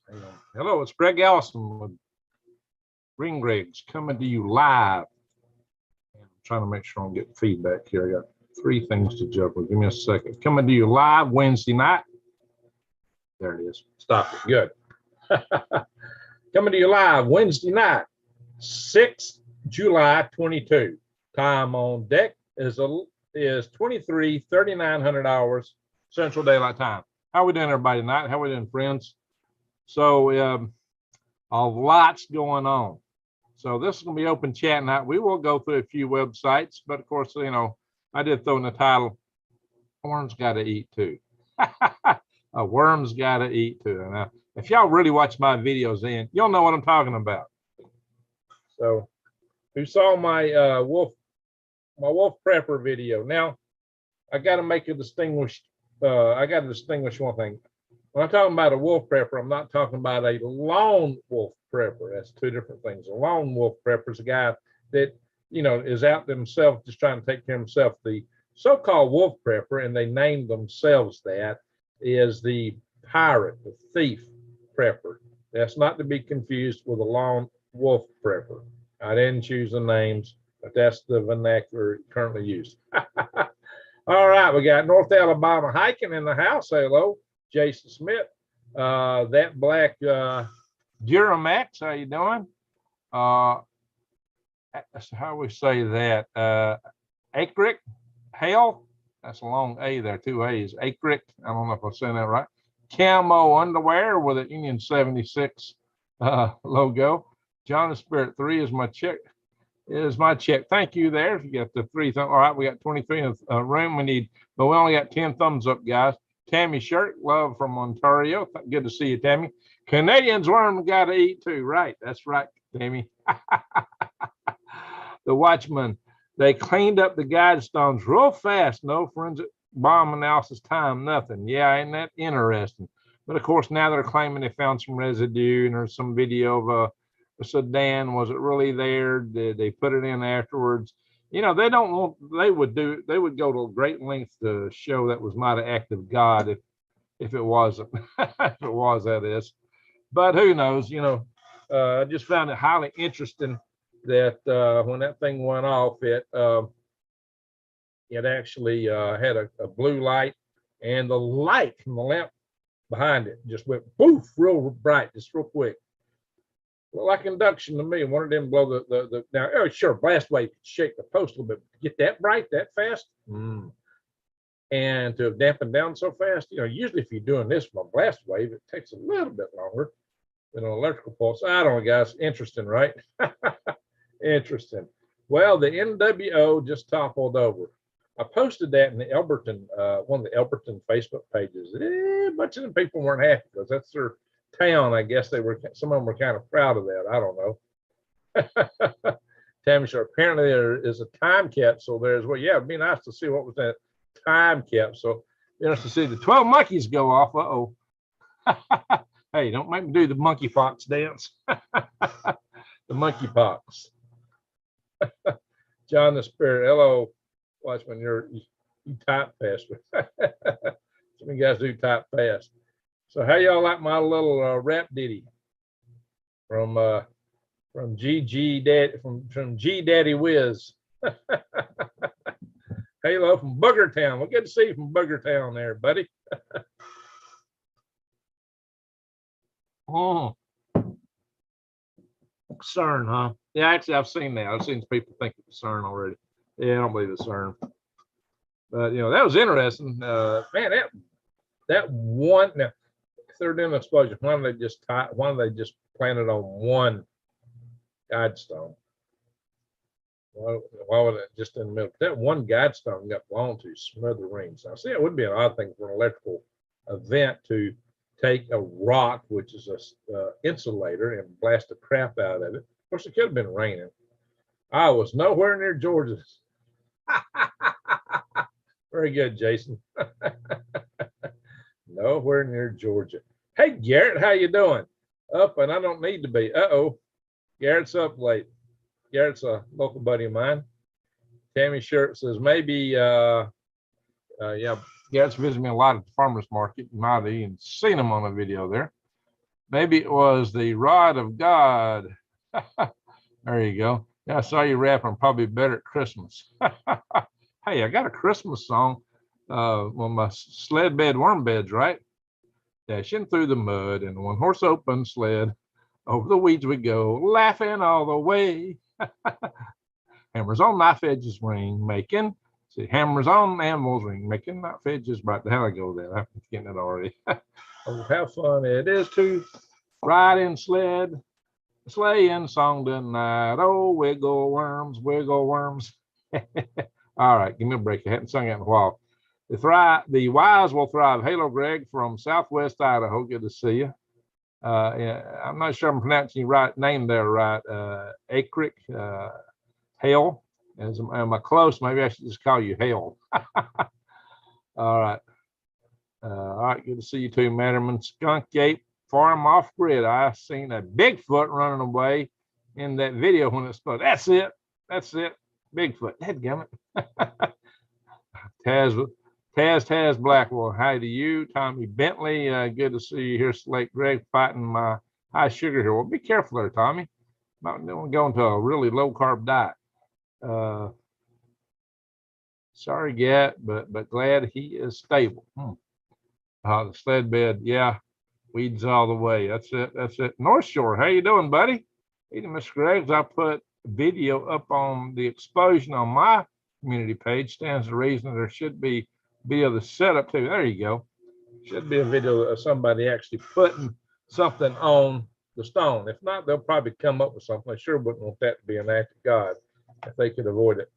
Hang on. Hello, it's Greg Allison with Ring Rigs coming to you live. I'm trying to make sure I'm getting feedback here. I got three things to juggle. Give me a second. Coming to you live Wednesday night. There it is. Stop it. Good. Coming to you live Wednesday night, 6 July 22. Time on deck is 23:39 hours Central Daylight Time. How we doing, everybody, tonight? How we doing, friends? So a lot's going on. So this is going to be open chat night. We will go through a few websites, but of course, you know, I did throw in the title, Worms Got to Eat Too. A worm's got to eat too. Now, if y'all really watch my videos, then you'll know what I'm talking about. So, who saw my wolf prepper video? Now, I got to make a distinguish. I got to distinguish one thing. When I'm talking about a wolf prepper, I'm not talking about a lone wolf prepper. That's two different things. A lone wolf prepper is a guy that, you know, is out themselves just trying to take care of himself. The so-called wolf prepper, and they named themselves that, is the pirate, the thief prepper. That's not to be confused with a lone wolf prepper. I didn't choose the names, but that's the vernacular currently used. All right, we got North Alabama hiking in the house. Hello, Jason Smith. That black Duramax, how you doing? How we say that? Acre Hell. That's a long A there, two A's. Acre. I don't know if I'm saying that right. Camo underwear with an Union 76 logo. John the Spirit 3 is my check. Thank you there. If you got the three. All right, we got 23 in the room. But we only got 10 thumbs up, guys. Tammy Shirt, love from Ontario. Good to see you, Tammy. Canadians worm got to eat too. Right, that's right, Tammy. The Watchman. They cleaned up the guide stones real fast. No forensic bomb analysis time, nothing. Yeah, ain't that interesting? But of course, now they're claiming they found some residue, and there's some video of a sedan. Was it really there? Did they put it in afterwards? You know, they would go to great lengths to show that was not an act of God if it wasn't. If it was, that is. But who knows? You know, I just found it highly interesting that when that thing went off, it actually had a blue light, and the light from the lamp behind it just went poof, real bright, just real quick. Well, like induction to me. One of them blow the now. Oh, sure, blast wave could shake the post a little bit. Get that bright that fast, and to have dampened down so fast. You know, usually if you're doing this from a blast wave, it takes a little bit longer than an electrical pulse. I don't know, guys. Interesting, right? Interesting. Well, the NWO just toppled over. I posted that in the Elberton, one of the Elberton Facebook pages. A bunch of the people weren't happy because that's their town. I guess some of them were kind of proud of that. I don't know. Tammy, sure. Apparently there is a time capsule there as well. Yeah, it'd be nice to see what was that time capsule. Interesting to see the 12 monkeys go off. Uh-oh. Hey, don't make me do the monkeypox dance. The monkeypox. John the Spirit, hello, Watchman. You type fast. Some of you guys do type fast. So how y'all like my little rap ditty from G Daddy from G Daddy Wiz? Hello from Boogertown. Well, good to see you from Boogertown there, buddy. Oh, CERN, huh? Yeah, actually, I've seen that. I've seen people think it's CERN already. Yeah, I don't believe it's CERN. But, you know, that was interesting. Man, that one, now, if they're doing an explosion, why don't they just plant it on one guide stone? Why would it just in the middle? That one guide stone got blown to smithereens. Now, see, it would be an odd thing for an electrical event to take a rock, which is a insulator, and blast the crap out of it. Of course, it could have been raining. I was nowhere near Georgia. Very good, Jason. Nowhere near Georgia. Hey, Garrett, how you doing? Up, and I don't need to be. Uh-oh. Garrett's up late. Garrett's a local buddy of mine. Tammy Shirt says maybe, yeah, Garrett's visiting me a lot at the farmer's market. You might have even seen him on a video there. Maybe it was the rod of God. There you go. Yeah, I saw you rapping probably better at Christmas. Hey, I got a Christmas song on my sled bed worm beds, right? Dashing through the mud in a one horse open sled. Over the weeds we go, laughing all the way. Hammers on knife edges ring, making. See, hammers on animals ring, making knife edges bright. The hell I go there? I'm getting it already. Oh, how fun it is to ride in sled, sleighing song tonight. Oh, wiggle worms, wiggle worms. All right, give me a break. I haven't sung it in a while. The wise will thrive. Hello, Greg from Southwest Idaho. Good to see you. Yeah, I'm not sure I'm pronouncing your right name there right. Acre Hale. Am I close? Maybe I should just call you Hale. All right. All right, good to see you too, Matterman. Skunk Ape Farm off grid. I seen a Bigfoot running away in that video when it started. That's it. That's it. Bigfoot. Dadgummit. Taz Blackwell. Hi to you, Tommy Bentley. Good to see you here, Slate Greg, fighting my high sugar here. Well, be careful there, Tommy. Not going to a really low carb diet. Sorry, Gat, but glad he is stable. The sled bed, yeah, weeds all the way. That's it. That's it. North Shore, how you doing, buddy? Hey, Mr. Greggs, I put video up on the explosion on my community page. Stands to reason there should be video of the setup too. There you go. Should be a video of somebody actually putting something on the stone. If not, they'll probably come up with something. I sure wouldn't want that to be an act of God if they could avoid it.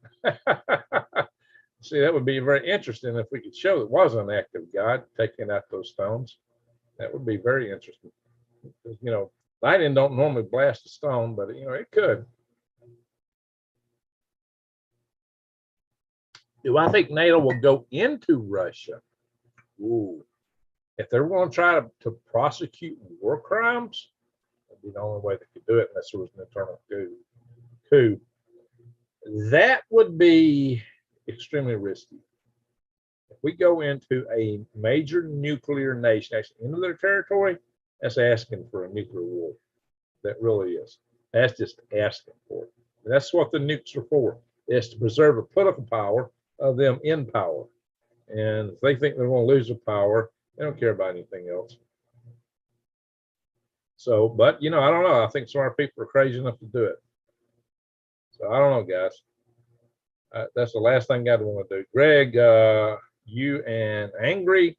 See, that would be very interesting if we could show it was an act of God taking out those stones. That would be very interesting. Because, you know, lightning don't normally blast a stone, but, you know, it could. Do I think NATO will go into Russia? Ooh. If they're going to try to prosecute war crimes, that'd be the only way they could do it unless there was an internal coup. That would be extremely risky. If we go into a major nuclear nation, actually into their territory, that's asking for a nuclear war. That really is. That's just asking for it. And that's what the nukes are for, is to preserve the political power of them in power. And if they think they're going to lose their power, they don't care about anything else. So, but, you know, I don't know. I think some of our people are crazy enough to do it. So I don't know, guys. That's the last thing I'd want to do. Greg, you and Angry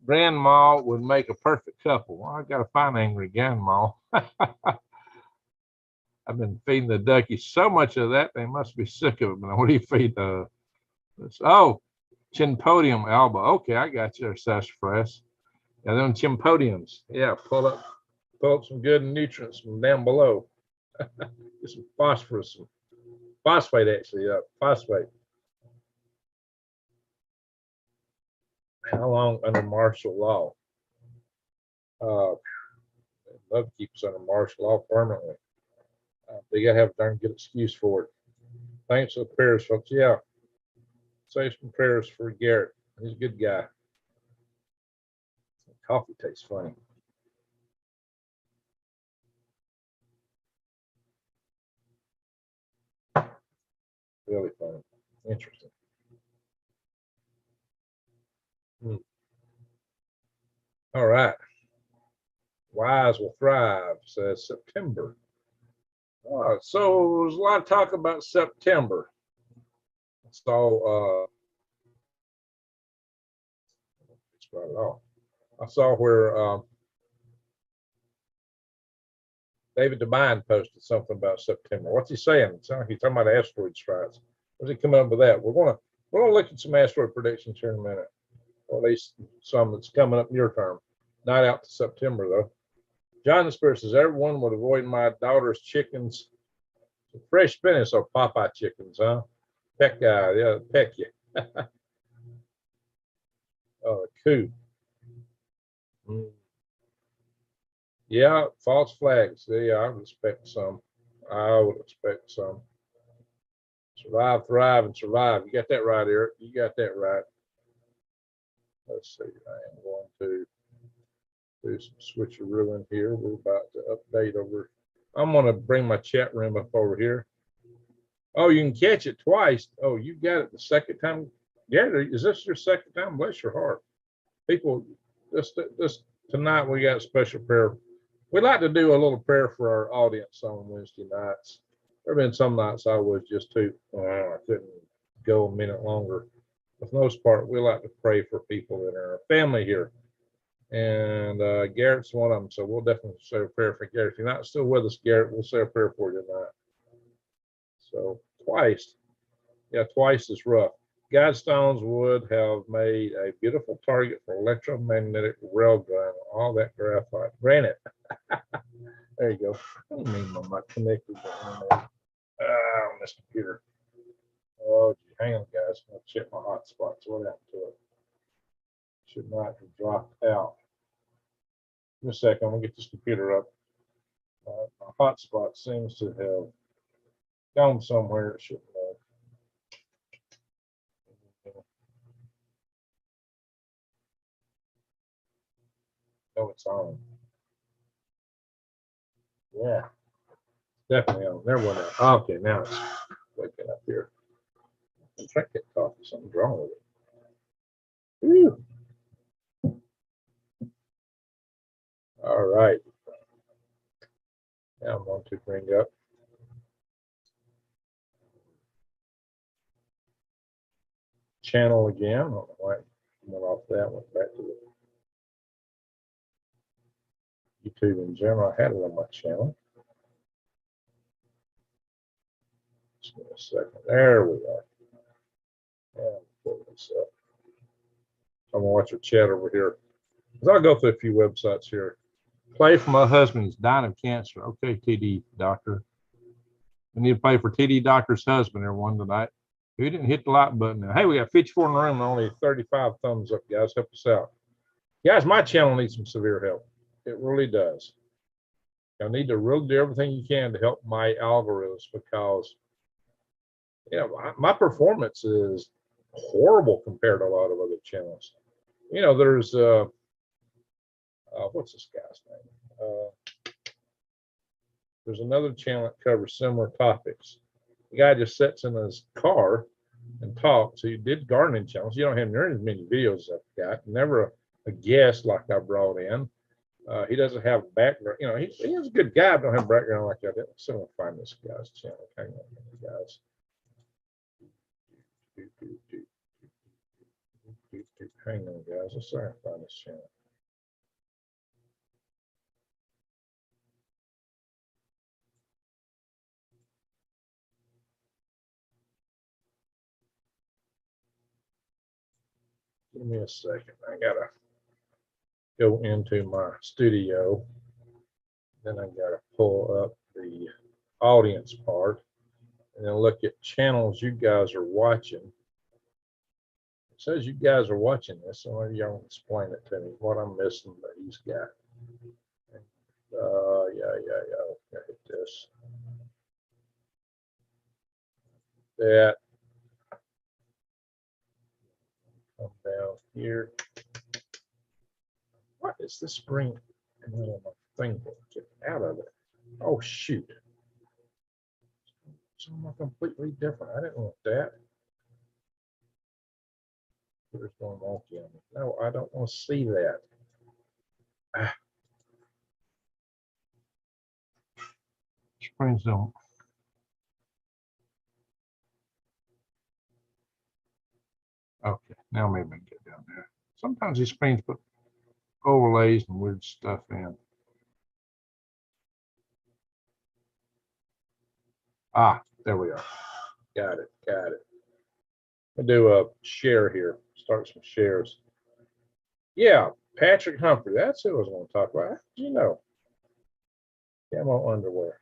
Grandma would make a perfect couple. Well, I got to find Angry Grandma. I've been feeding the duckies so much of that, they must be sick of it. But what do you feed? Oh, Chimpodium alba. Okay, I got you there, sassafras. Yeah, them Chimpodiums. Yeah, pull up some good nutrients from down below. Get some phosphorus, some phosphate actually, phosphate. How long under martial law? Love to keep us under martial law permanently. They got to have a darn good excuse for it. Thanks for the prayers, folks. Yeah, say some prayers for Garrett. He's a good guy. Coffee tastes funny. Really funny. Interesting. All right. Wise will thrive, says September. So there's a lot of talk about September. So I saw where David Devine posted something about September. What's he saying? He's talking about asteroid strikes. What's he coming up with that? We're gonna look at some asteroid predictions here in a minute, or at least some that's coming up near term. Not out to September though. John the Spirit says everyone would avoid my daughter's chickens. Fresh spinach or Popeye chickens, huh? Peck guy, yeah, peck you. Oh, coup. Yeah, false flags. Yeah, I would expect some. I would expect some. Survive, thrive, and survive. You got that right, Eric. You got that right. Let's see. I am going to do some switcheroo in here. We're about to update over. I'm gonna bring my chat room up over here. Oh, you can catch it twice. Oh, you got it the second time. Gary, is this your second time? Bless your heart. People, this tonight we got a special prayer. We like to do a little prayer for our audience on Wednesday nights. There have been some nights I was just too, I couldn't go a minute longer. For the most part, we like to pray for people that are our family here. And Garrett's one of them, so we'll definitely say a prayer for Garrett. If you're not still with us, Garrett, we'll say a prayer for you tonight. So twice, yeah, twice is rough. Guidestones would have made a beautiful target for electromagnetic railgun, all that graphite. Granite. There you go. I don't mean I'm not connected to the internet. On this computer. Oh, gee, hang on, guys. I'll check my hotspots. What happened to it? Should not have dropped out. In a second, I'm gonna get this computer up. My hotspot seems to have gone somewhere it shouldn't have. Oh, it's on. Yeah, definitely on. There went out. Okay, now it's waking up here. I'm trying to get coffee. Something's wrong with it. Whew. All right. Now I'm going to bring up channel again. I don't know why I went off that, went back to the YouTube in general. I had it on my channel. Just give me a second. There we are. And pull this up. I'm gonna watch your chat over here. I'll go through a few websites here. Play for my husband. He's dying of cancer. Okay, TD doctor. We need to pay for TD doctor's husband, everyone, tonight. We didn't hit the like button now. Hey, we got 54 in the room and only 35 thumbs up, guys. Help us out. Guys, my channel needs some severe help. It really does. I need to really do everything you can to help my algorithms because, yeah, my performance is horrible compared to a lot of other channels. You know, there's what's this guy's name? There's another channel that covers similar topics. The guy just sits in his car and talks. He did gardening channels. You don't have near as many videos as I've got. Never a guest like I brought in. He doesn't have a background. You know, he is a good guy, but don't have a background like I did. So I'm gonna find this guy's channel. Hang on, guys. Hang on, guys. Let's try and find this channel. Give me a second. I gotta go into my studio. Then I gotta pull up the audience part and then look at channels you guys are watching. It says you guys are watching this, so maybe y'all can explain it to me what I'm missing that he's got. Yeah. Hit this. That. Come down here. What is this screen? And then my thing get out of it. Oh shoot. Something completely different. I didn't want that. There's going wonky on me. No, I don't want to see that. Screens don't. Okay, now maybe I can get down there. Sometimes these screens put overlays and weird stuff in. Ah, there we are. Got it. I'll do a share here. Start some shares. Yeah, Patrick Humphrey. That's who I was going to talk about. How did you know? Camo underwear.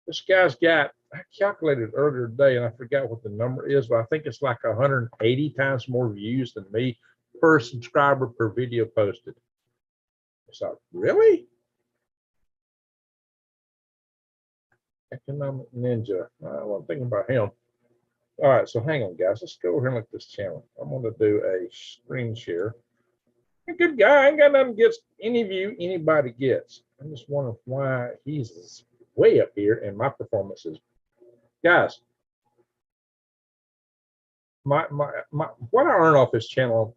This guy's got, I calculated earlier today and I forgot what the number is, but I think it's like 180 times more views than me per subscriber per video posted. It's like, really? Economic Ninja. I wasn't thinking about him. All right, so hang on, guys. Let's go over here and look at this channel. I'm going to do a screen share. A good guy. I ain't got nothing against any view anybody gets. I just wonder why he's way up here and my performance is. Guys, my what I earn off this channel,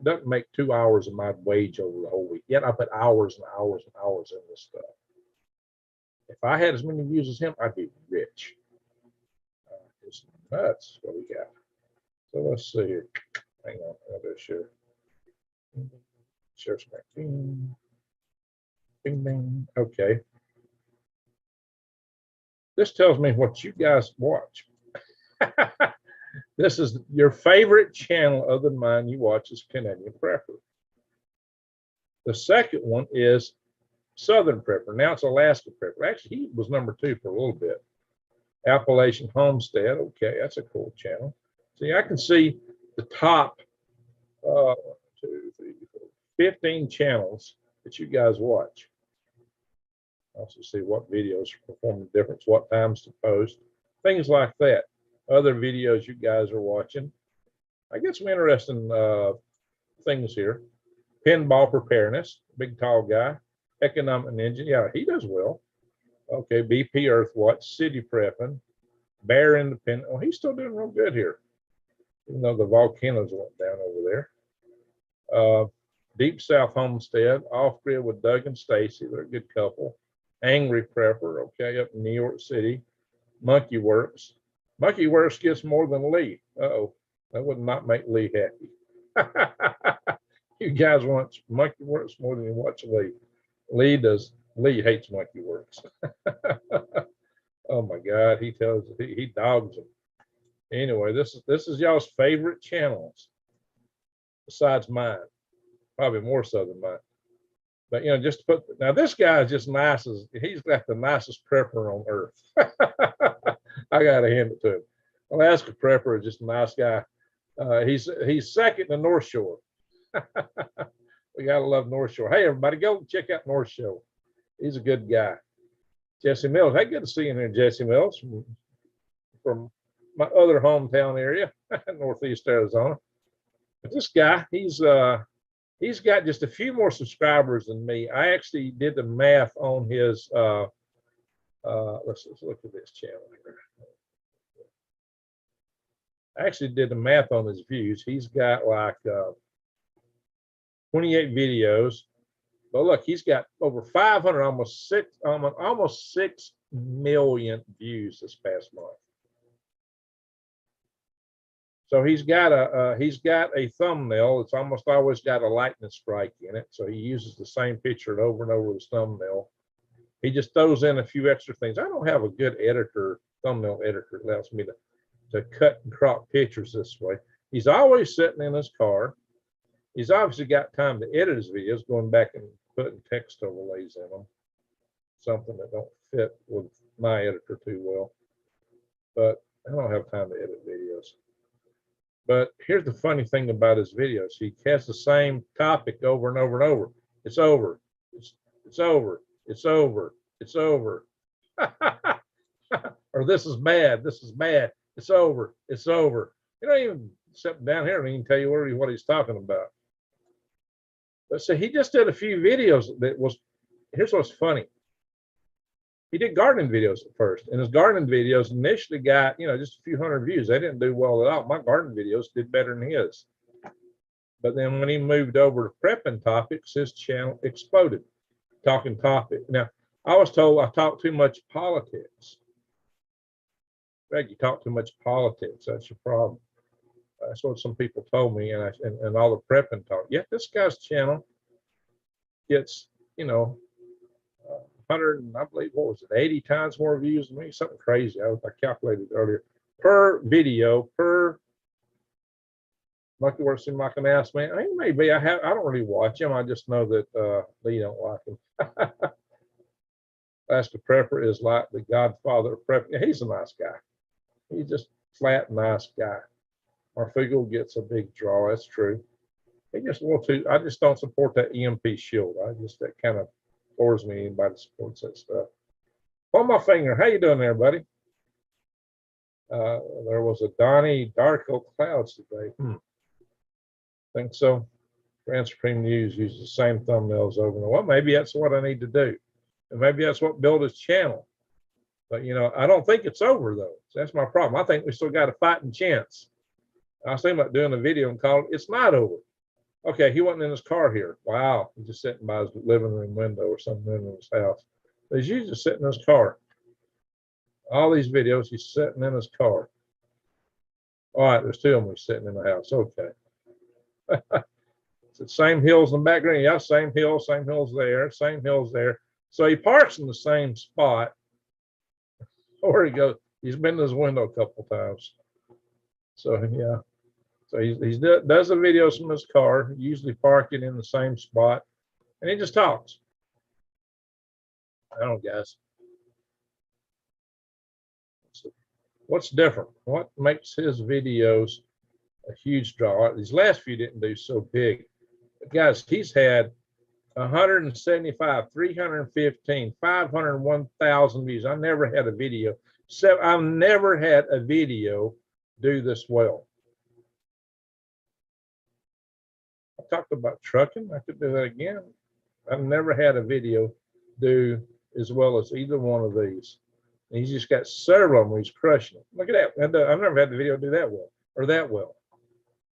doesn't make 2 hours of my wage over the whole week. Yet I put hours and hours and hours in this stuff. If I had as many views as him, I'd be rich. It's nuts what we got. So let's see here. Hang on, I'll do share. Share screen. Bing, bing. Okay. This tells me what you guys watch. This is your favorite channel other than mine you watch is Canadian Prepper. The second one is Southern Prepper. Now it's Alaska Prepper. Actually, he was number 2 for a little bit. Appalachian Homestead. Okay, that's a cool channel. See, I can see the top 1, 2, 3, 4, 15 channels that you guys watch. Also see what videos are performing difference, what times to post, things like that. Other videos you guys are watching. I get some interesting things here. Pinball preparedness, big tall guy. Economic Ninja, yeah, he does well. Okay, BP Earthwatch, City Prepping, Bear Independent. Oh, he's still doing real good here, even though the volcanoes went down over there. Deep South Homestead, Off Grid with Doug and Stacy, they're a good couple. Angry Prepper, okay, up in New York City. Monkey Works. Monkey Works gets more than Lee. Uh-oh, that would not make Lee happy. You guys watch Monkey Works more than you watch Lee. Lee hates Monkey Works. Oh my God, he dogs them. Anyway, this is y'all's favorite channels besides mine, probably more so than mine. But just to put now, this guy is just nice as he's got the nicest prepper on earth. I gotta hand it to him. Alaska Prepper is just a nice guy. He's second to North Shore. We gotta love North Shore. Hey everybody, go check out North Shore. He's a good guy. Jesse Mills. Hey, good to see you here, Jesse Mills, from my other hometown area, Northeast Arizona. But this guy, he's got just a few more subscribers than me. I actually did the math on his. Let's look at this channel here. I actually did the math on his views. He's got like 28 videos. But look, he's got over 500, almost 6 million views this past month. So he's got a thumbnail. It's almost always got a lightning strike in it. So he uses the same picture over and over as thumbnail. He just throws in a few extra things. I don't have a good editor, thumbnail editor that allows me to cut and crop pictures this way. He's always sitting in his car. He's obviously got time to edit his videos, going back and putting text overlays in them, something that don't fit with my editor too well. But I don't have time to edit videos. But here's the funny thing about his videos. He has the same topic over and over and over. It's over. It's over. It's over. It's over. Or this is bad. This is bad. It's over. It's over. You don't even sit down here and he can tell you what he's talking about. But so he just did a few videos here's what's funny. He did gardening videos at first, and his gardening videos initially got, just a few hundred views. They didn't do well at all. My gardening videos did better than his. But then when he moved over to prepping topics, his channel exploded. Talking topic. Now, I was told I talk too much politics. Greg, you talk too much politics. That's your problem. That's what some people told me, and all the prepping talk. Yet this guy's channel gets, 100, I believe, what was it, 80 times more views than me? Something crazy. I calculated earlier. Per video, per Monkey Works seem like an ass man. I mean, maybe I don't really watch him. I just know that Lee don't like him. Alaska Prepper is like the godfather of prepping. Yeah, he's a nice guy. He's just flat, nice guy. Marfigal gets a big draw. That's true. He just a little too. I just don't support that EMP shield. That kind of bores me. Anybody supports that stuff. On my finger. How you doing there, buddy? There was a Donnie Darko Clouds today. Think so. France Supreme News uses the same thumbnails over and over. Well, maybe that's what I need to do. And maybe that's what built his channel. But, you know, I don't think it's over, though. So that's my problem. I think we still got a fighting chance. I was thinking about doing a video and call it, it's not over. Okay, he wasn't in his car here. Wow, he's just sitting by his living room window or something in his house. But he's usually sitting in his car. All these videos, he's sitting in his car. All right, there's two of them sitting in the house. Okay. It's the same hills in the background. Yeah, same hills there, same hills there. So he parks in the same spot. Or he goes, he's been to his window a couple of times. So, yeah. So he does the videos from his car, usually parking in the same spot, and he just talks. I don't guess. What's different? What makes his videos a huge draw? These last few didn't do so big. But guys, he's had 175, 315, 501,000 views. I never had a video. So I've never had a video do this well. I talked about trucking. I could do that again. I've never had a video do as well as either one of these. And he's just got several of them where he's crushing it. Look at that. I've never had the video do that well or that well.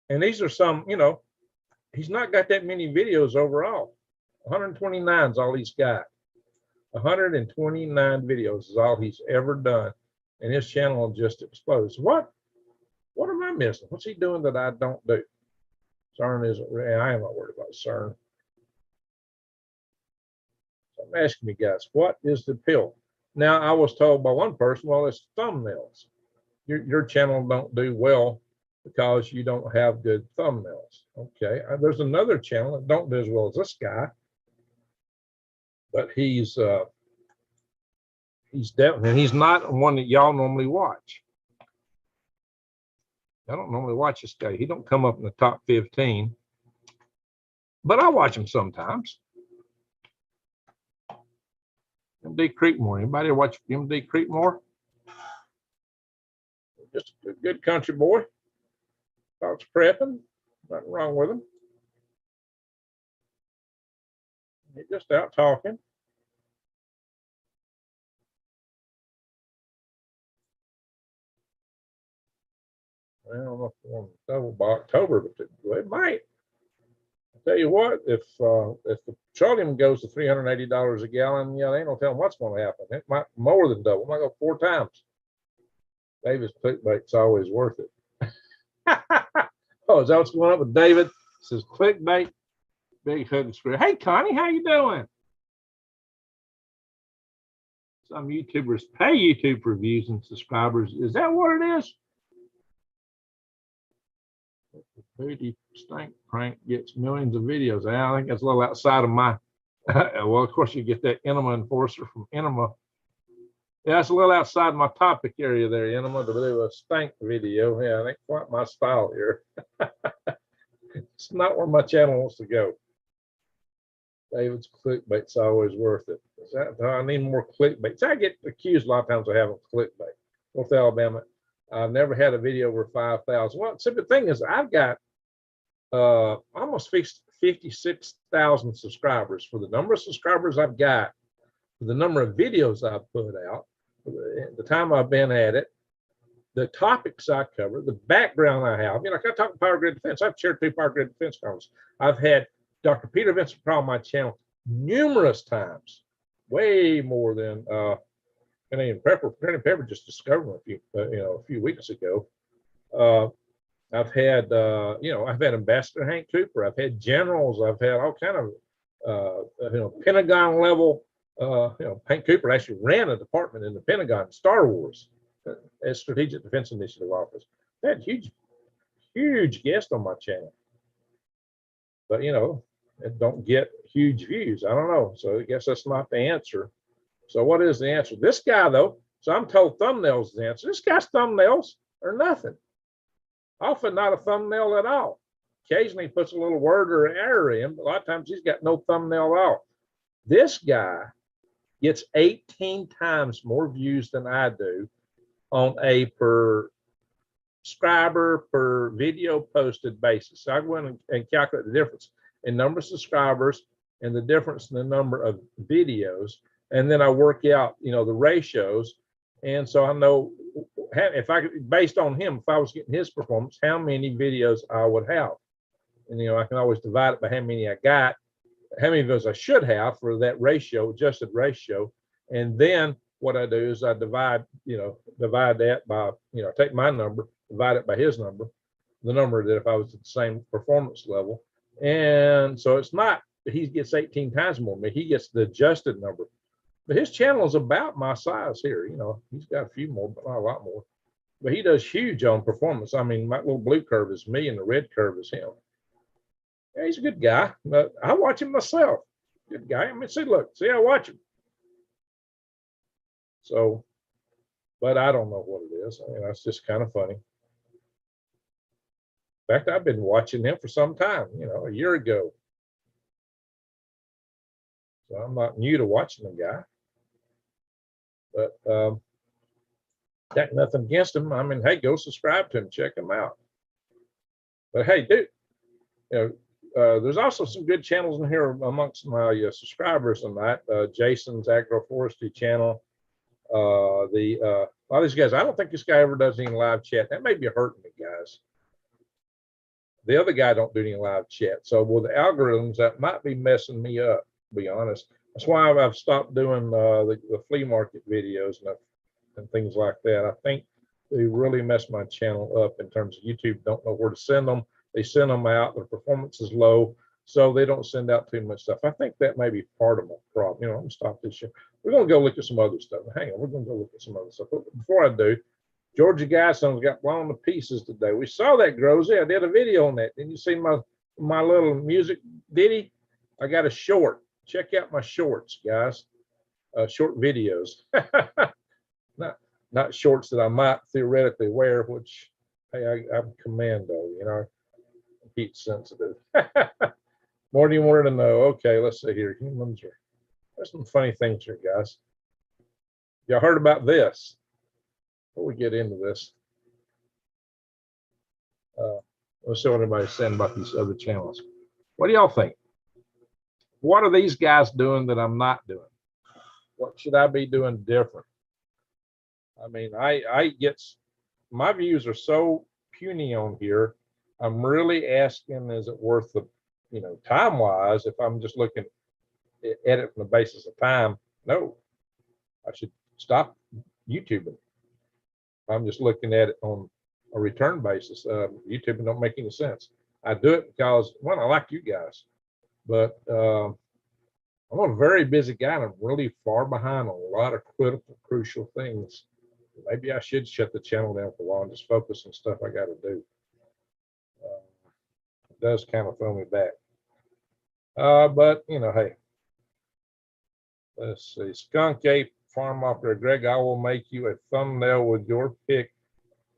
And these are some, you know, he's not got that many videos overall. 129 is all he's got. 129 videos is all he's ever done. And his channel just explodes. What am I missing? What's he doing that I don't do? CERN isn't, I am not worried about CERN. So I'm asking you guys, what is the appeal? Now, I was told by one person, well, it's thumbnails. Your channel don't do well because you don't have good thumbnails. Okay, there's another channel that don't do as well as this guy, but he's definitely, and he's not one that y'all normally watch. I don't normally watch this guy. He don't come up in the top 15, but I watch him sometimes. MD Creekmore. Anybody watch MD Creekmore? Just a good country boy. Talks prepping. Nothing wrong with him. He's just out talking. I don't know if we want to double by October, but it might. I'll tell you what, if the petroleum goes to $380 a gallon, yeah, they ain't no telling what's going to happen. It might more than double. It might go 4 times. David's clickbait's always worth it. Oh, is that what's going on with David? It says clickbait, big hood screw. Hey, Connie, how you doing? Some YouTubers pay YouTube for views and subscribers. Is that what it is? The Booty Stank prank gets millions of videos. I think that's a little outside of my, well, of course you get that Enema enforcer from Enema. Yeah, that's a little outside my topic area there, Enema, to do a stank video. Yeah, I think quite my style here. It's not where my channel wants to go. David's clickbait's always worth it. I need more clickbait. I get accused a lot of times of having clickbait. North Alabama, I've never had a video over 5,000. Well, so the thing is, I've got almost 56,000 subscribers. For the number of subscribers I've got, for the number of videos I've put out, the time I've been at it, the topics I cover, the background I have. You know, like I talk power grid defense. I've chaired 2 power grid defense conferences. I've had Dr. Peter Vincent on my channel numerous times, way more than Granny Pepper just discovered a few weeks ago. I've had I've had Ambassador Hank Cooper. I've had generals. I've had all kind of Pentagon level. Hank Cooper actually ran a department in the Pentagon, Star Wars, as Strategic Defense Initiative Office. I had huge guests on my channel, but it don't get huge views. I don't know. So I guess that's not the answer. So what is the answer? This guy though. So I'm told thumbnails is the answer. This guy's thumbnails are nothing. Often not a thumbnail at all. Occasionally he puts a little word or error in, but a lot of times he's got no thumbnail at all. This guy gets 18 times more views than I do on a per subscriber per video posted basis. So I go in and calculate the difference. in number of subscribers and the difference in the number of videos. And then I work out, you know, the ratios. And so I know if I could, based on him, if I was getting his performance, how many videos I would have. And, you know, I can always divide it by how many I got, how many videos I should have for that ratio, adjusted ratio. And then what I do is I divide that by, you know, take my number, divide it by his number, the number that if I was at the same performance level. And so it's not, he gets 18 times more than me, he gets the adjusted number. But his channel is about my size here. You know, he's got a few more, but not a lot more. But he does huge on performance. I mean, my little blue curve is me and the red curve is him. Yeah, he's a good guy. But I watch him myself. Good guy. I mean, see, look, see, I watch him. So, but I don't know what it is. I mean, that's just kind of funny. In fact, I've been watching him for some time, you know, a year ago. So I'm not new to watching the guy. But got nothing against him. I mean, hey, go subscribe to him, check him out. But hey, dude, you know, there's also some good channels in here amongst my subscribers tonight. Jason's agroforestry channel. A lot of these guys, I don't think this guy ever does any live chat. That may be hurting me, guys. The other guy don't do any live chat. So with the algorithms, that might be messing me up, to be honest. That's why I've stopped doing the flea market videos and things like that. I think they really messed my channel up in terms of YouTube don't know where to send them. They send them out, their performance is low, so they don't send out too much stuff. I think that may be part of my problem. You know, I'm gonna stop this shit. We're gonna go look at some other stuff. Hang on, we're gonna go look at some other stuff. But before I do, Georgia Gasson's got blown to pieces today. We saw that, Grozy. I did a video on that. Didn't you see my little music ditty? I got a short. Check out my shorts, guys. Short videos. not shorts that I might theoretically wear, which, hey, I'm commando, you know, heat sensitive. More do you want to know? Okay, let's see here. Humans are, there's some funny things here, guys. Y'all heard about this? Before we get into this, let's see what everybody's saying about these other channels. What do y'all think? What are these guys doing that I'm not doing? What should I be doing different? I mean, I get, my views are so puny on here. I'm really asking, is it worth the, you know, time-wise, if I'm just looking at it from the basis of time? No, I should stop YouTubing. I'm just looking at it on a return basis. YouTube don't make any sense. I do it because, one, I like you guys, but I'm a very busy guy and I'm really far behind on a lot of critical, crucial things. Maybe I should shut the channel down for a while and just focus on stuff I got to do. It does kind of throw me back. But, you know, hey, let's see. Skunk Ape Farm Operator Greg, I will make you a thumbnail with your pic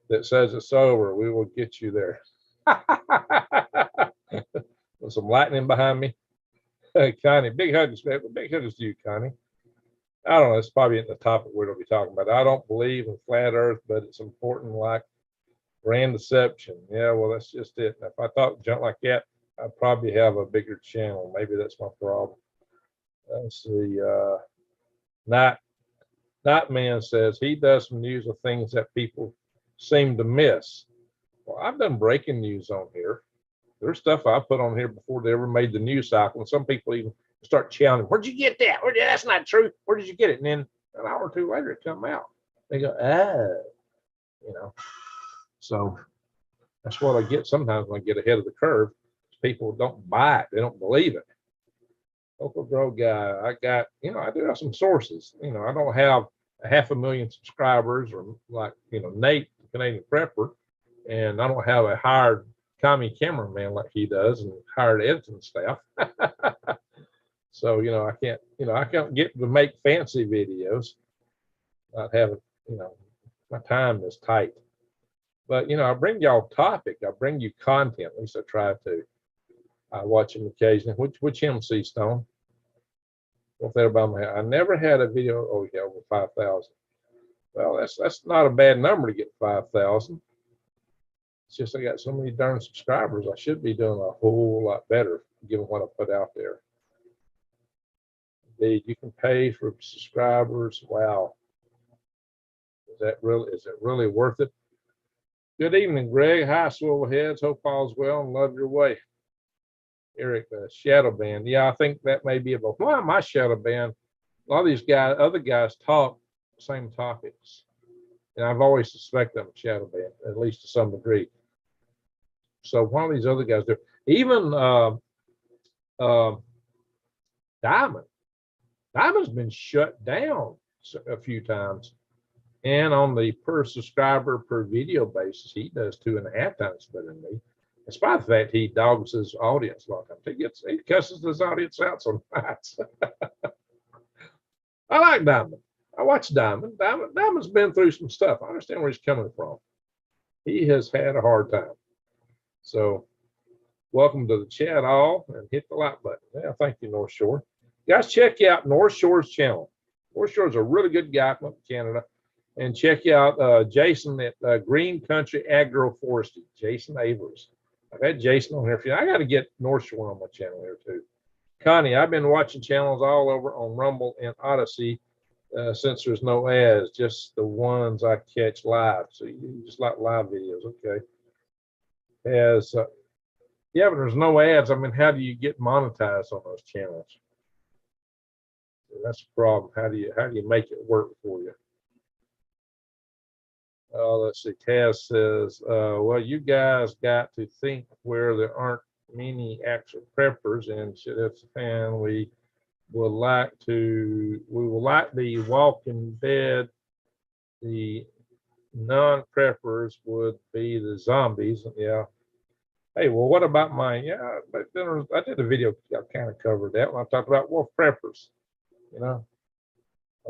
that says it's over. We will get you there. With some lightning behind me. Connie, big hugs, man. Big hugs to you, Connie. I don't know. It's probably in the topic we're going to be talking about. I don't believe in flat Earth, but it's important, like brand deception. Yeah, well, that's just it. If I talk junk like that, I'd probably have a bigger channel. Maybe that's my problem. Let's see. Not Man says he does some news of things that people seem to miss. Well, I've done breaking news on here. There's stuff I put on here before they ever made the news cycle. And some people even start challenging, where'd you get that? That's not true. Where did you get it? And then an hour or two later, it come out. They go, you know. So that's what I get sometimes when I get ahead of the curve. People don't buy it. They don't believe it. Local grow guy, I got, you know, I do have some sources. You know, I don't have 500,000 subscribers or like, you know, Nate, the Canadian prepper, and I don't have a hired commie cameraman like he does and hired editing staff. So, you know, I can't get to make fancy videos. Not having, you know, my time is tight. But, you know, I bring y'all topic. I bring you content. At least I try to. I watch them occasionally. Which MC Stone? What's that about my? I never had a video. Oh yeah, over 5,000. Well, that's not a bad number to get 5,000. It's just I got so many darn subscribers. I should be doing a whole lot better given what I put out there. Indeed, you can pay for subscribers. Wow. Is it really worth it? Good evening, Greg. Hi, Swivel Heads. Hope all's well and love your way. Eric, shadow band. Yeah, I think that may be about why my shadow band. A lot of these other guys talk the same topics. And I've always suspected them shadow band, at least to some degree. So one of these other guys do. Even Diamond. Diamond's been shut down a few times. And on the per subscriber per video basis, he does 2.5 times better than me. Despite the fact he dogs his audience a lot of times. He cusses his audience out sometimes. I like Diamond. I watch Diamond. Diamond's been through some stuff. I understand where he's coming from. He has had a hard time. So welcome to the chat all and hit the like button. Yeah, thank you, North Shore. Guys, check out North Shore's channel. North Shore's a really good guy from Canada. And check out Jason at Green Country Agroforestry, Jason Avers. I've had Jason on here for you. I got to get North Shore on my channel here too. Connie, I've been watching channels all over on Rumble and Odyssey since there's no ads, just the ones I catch live. So you just like live videos, okay? Yeah, but there's no ads. I mean, how do you get monetized on those channels? That's the problem. How do you make it work for you? Let's see. Taz says, well, you guys got to think where there aren't many actual preppers, and shit, it's a fan. We will like the Walking Dead. The non-preppers would be the zombies. Yeah. Hey, well, what about mine? Yeah, but then I did a video. I kind of covered that when I talked about wolf preppers. You know.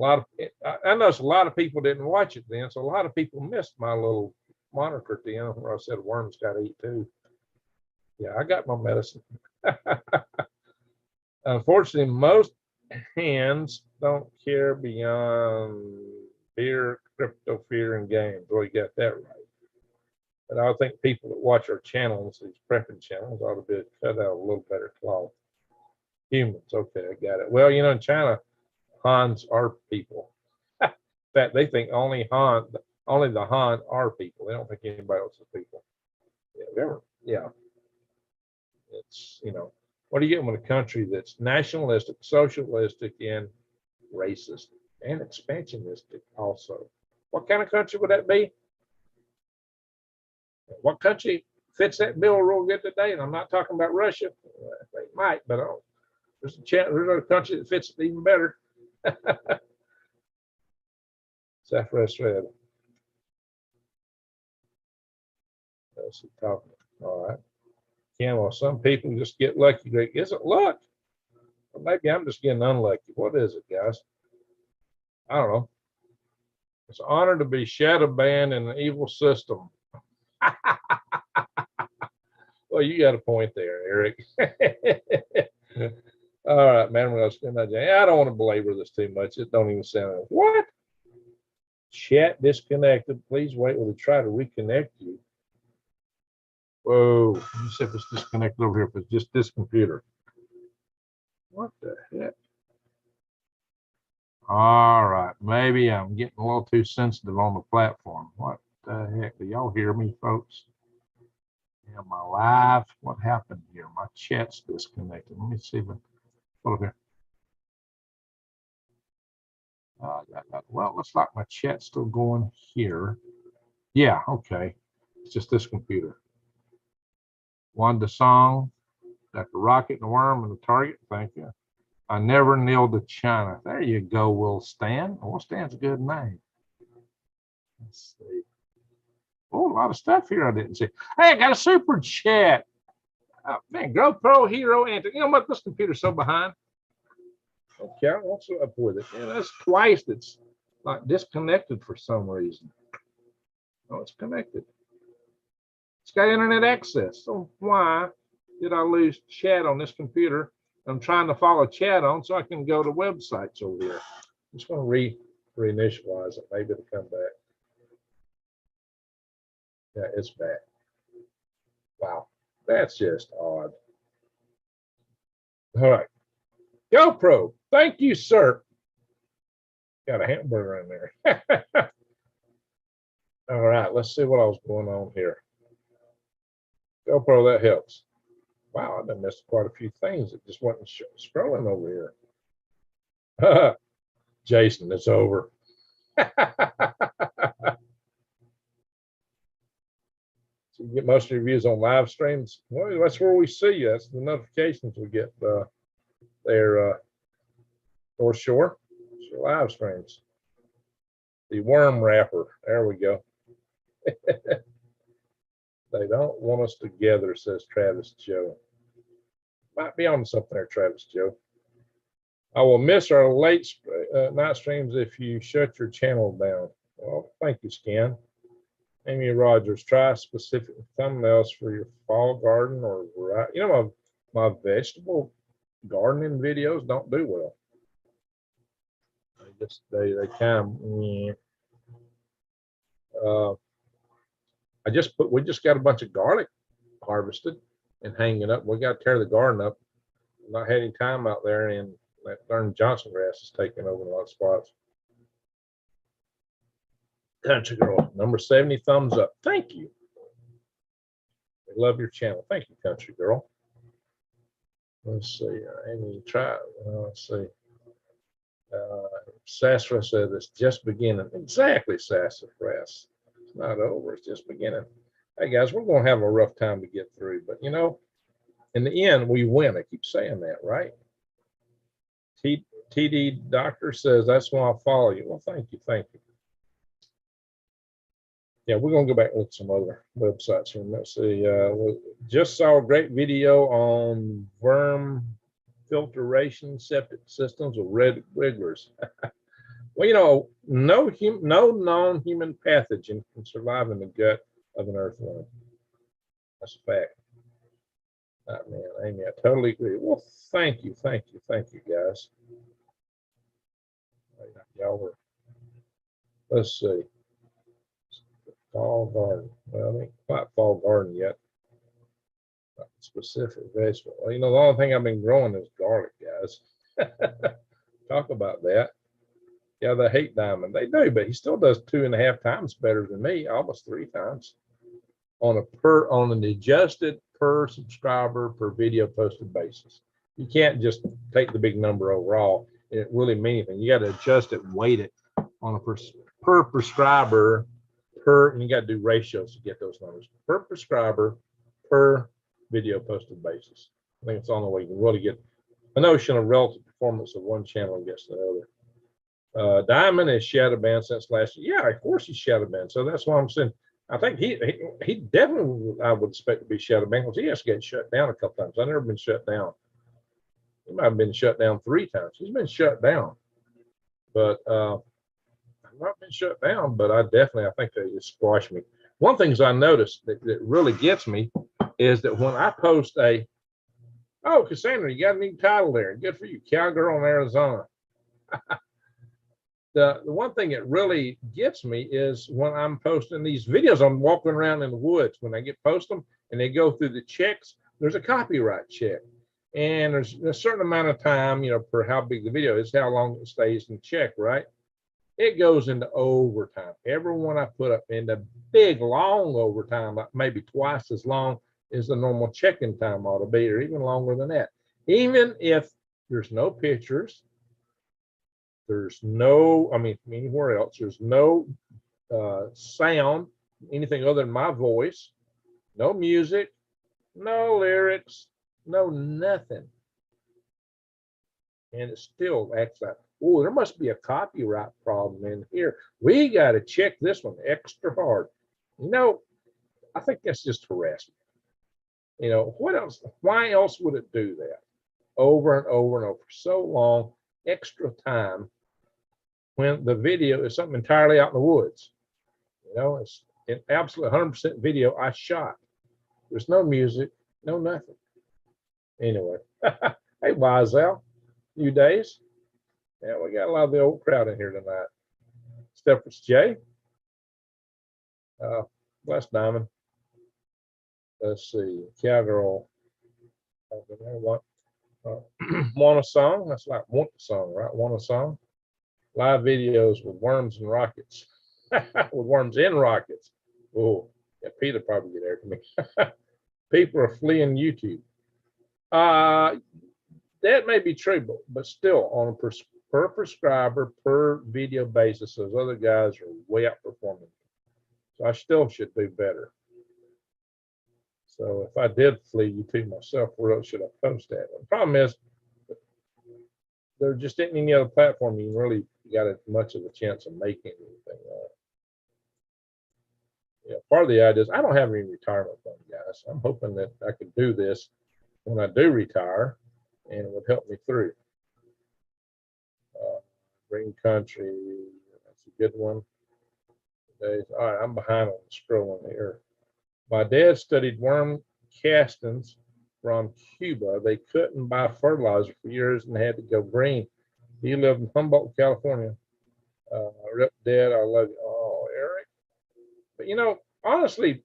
I noticed a lot of people didn't watch it then, so a lot of people missed my little moniker at the end where I said worms got to eat too. Yeah, I got my medicine. Unfortunately, most hands don't care beyond beer, crypto, fear, and games. Well, you got that right. But I think people that watch our channels, these prepping channels, ought to be cut out a little better cloth. Humans, okay, I got it. Well, you know, in China, Hans are people. In fact, they think only the Han are people. They don't think anybody else is people. Yeah. It's, you know, what do you get with a country that's nationalistic, socialistic, and racist, and expansionistic also? What kind of country would that be? What country fits that bill real good today? And I'm not talking about Russia. They might, but there's a country that fits it even better. Southwest Red. That's the top. All right. Yeah, well, some people just get lucky. Is it luck? Or maybe I'm just getting unlucky. What is it, guys? I don't know. It's an honor to be shadow banned in an evil system. Well, you got a point there, Eric. All right, man. We're spend that day. I don't want to belabor this too much. It don't even sound like what? Chat disconnected. Please wait while we try to reconnect you. Whoa, let me see if it's disconnected over here. If it's just this computer. What the heck? All right, maybe I'm getting a little too sensitive on the platform. What the heck? Do y'all hear me, folks? Am I live? What happened here? My chat's disconnected. Let me see if over here. Well, looks like my chat's still going here. Yeah, okay. It's just this computer. Wanda Song, got the rocket and the worm and the target. Thank you. I never kneeled to China. There you go, Will Stan. Will Stan's a good name. Let's see. Oh, a lot of stuff here I didn't see. Hey, I got a super chat. Man, GoPro Hero Anthony. You know what? This computer's so behind. Okay, what's up with it? Yeah, that's twice that's like disconnected for some reason. Oh, it's connected. It's got internet access. So why did I lose chat on this computer? I'm trying to follow chat on so I can go to websites over here. I'm just going to reinitialize it. Maybe it'll come back. Yeah, it's back. Wow, that's just odd. All right, GoPro, thank you, sir. Got a hamburger in there. All right, let's see what else going on here. GoPro, that helps. Wow, I done missed quite a few things that just wasn't scrolling over here. Jason, it's over. So you get most of your views on live streams. Well, that's where we see you. That's the notifications we get there. North Shore, it's your live streams. The worm wrapper. There we go. They don't want us together, says Travis Joe. Might be on something there, Travis Joe. I will miss our late night streams if you shut your channel down. Well, thank you, Scan. Amy Rogers, try specific thumbnails for your fall garden or variety. You know, my vegetable gardening videos don't do well. They kind of, we just got a bunch of garlic harvested and hanging up. We got to tear the garden up. Not had any time out there, and that darn Johnson grass is taking over a lot of spots. Country Girl, number 70, thumbs up. Thank you. I love your channel. Thank you, Country Girl. Let's see. Amy, try. Let's see. Sassafras said it's just beginning. Exactly, Sassafras. It's not over. It's just beginning. Hey, guys, we're going to have a rough time to get through. But, you know, in the end, we win. I keep saying that, right? TD Doctor says, that's why I follow you. Well, thank you. Thank you. Yeah, we're going to go back and look at some other websites here. Let's see. We just saw a great video on worm filtration septic systems with red wigglers. Well, you know, no non-human pathogen can survive in the gut of an earthworm. That's a fact. Man, Amy, I totally agree. Well, thank you, guys. Y'all were. Let's see. Fall garden. Well, I ain't quite fall garden yet. Not specific vegetable. Well, you know, the only thing I've been growing is garlic, guys. Talk about that. Yeah, they hate Diamond. They do, but he still does 2.5 times better than me, almost 3 times on an adjusted per subscriber per video posted basis. You can't just take the big number overall and it really mean anything. You got to adjust it, weight it on a per prescriber and you got to do ratios to get those numbers per prescriber per video posted basis. I think it's the only way you can really get a notion of relative performance of one channel against the other. Diamond is shadow banned since last year. Yeah, of course he's shadow banned. So that's why I'm saying I think he definitely, I would expect to be shadow banned because he has to get shut down a couple times. I've never been shut down. He might have been shut down 3 times. He's been shut down, but I've not been shut down. But I think they just squash me. One thing I noticed that really gets me is that when I post oh, Cassandra, you got a new title there. Good for you, Cowgirl in Arizona. The one thing that really gets me is when I'm posting these videos, I'm walking around in the woods. When I post them and they go through the checks, there's a copyright check. And there's a certain amount of time, you know, for how big the video is, how long it stays in check, right? It goes into overtime. Every one I put up into big, long overtime, like maybe twice as long as the normal check-in time ought to be, or even longer than that. Even if there's no pictures, there's no, I mean, anywhere else, there's no sound, anything other than my voice, no music, no lyrics, no nothing. And it still acts like, oh, there must be a copyright problem in here. We got to check this one extra hard. You know, I think that's just harassment. You know, what else? Why else would it do that over and over and over for so long, extra time, when the video is something entirely out in the woods? You know, it's an absolute 100% video I shot. There's no music, no nothing. Anyway, hey, Wiseout, new days. Yeah, we got a lot of the old crowd in here tonight. Stephens J. Bless Diamond. let's see, cowgirl. What? Want a song? That's like want a song, right? Want a song? Live videos with worms and rockets. With worms and rockets. Oh, yeah, Peter probably get there for me. People are fleeing YouTube. That may be true, but still on a per prescriber, per video basis, those other guys are way outperforming. So I still should do better. So if I did flee YouTube myself, where else should I post that? The problem is there just isn't any other platform you really got as much of a chance of making anything. Yeah, part of the idea is I don't have any retirement fund, guys. I'm hoping that I can do this when I do retire, and it would help me through. Green Country, that's a good one. All right, I'm behind on scrolling here. My dad studied worm castings from Cuba. They couldn't buy fertilizer for years and had to go green. He lived in Humboldt, California. Rip Dad, I love you. Oh, Eric. But you know, honestly,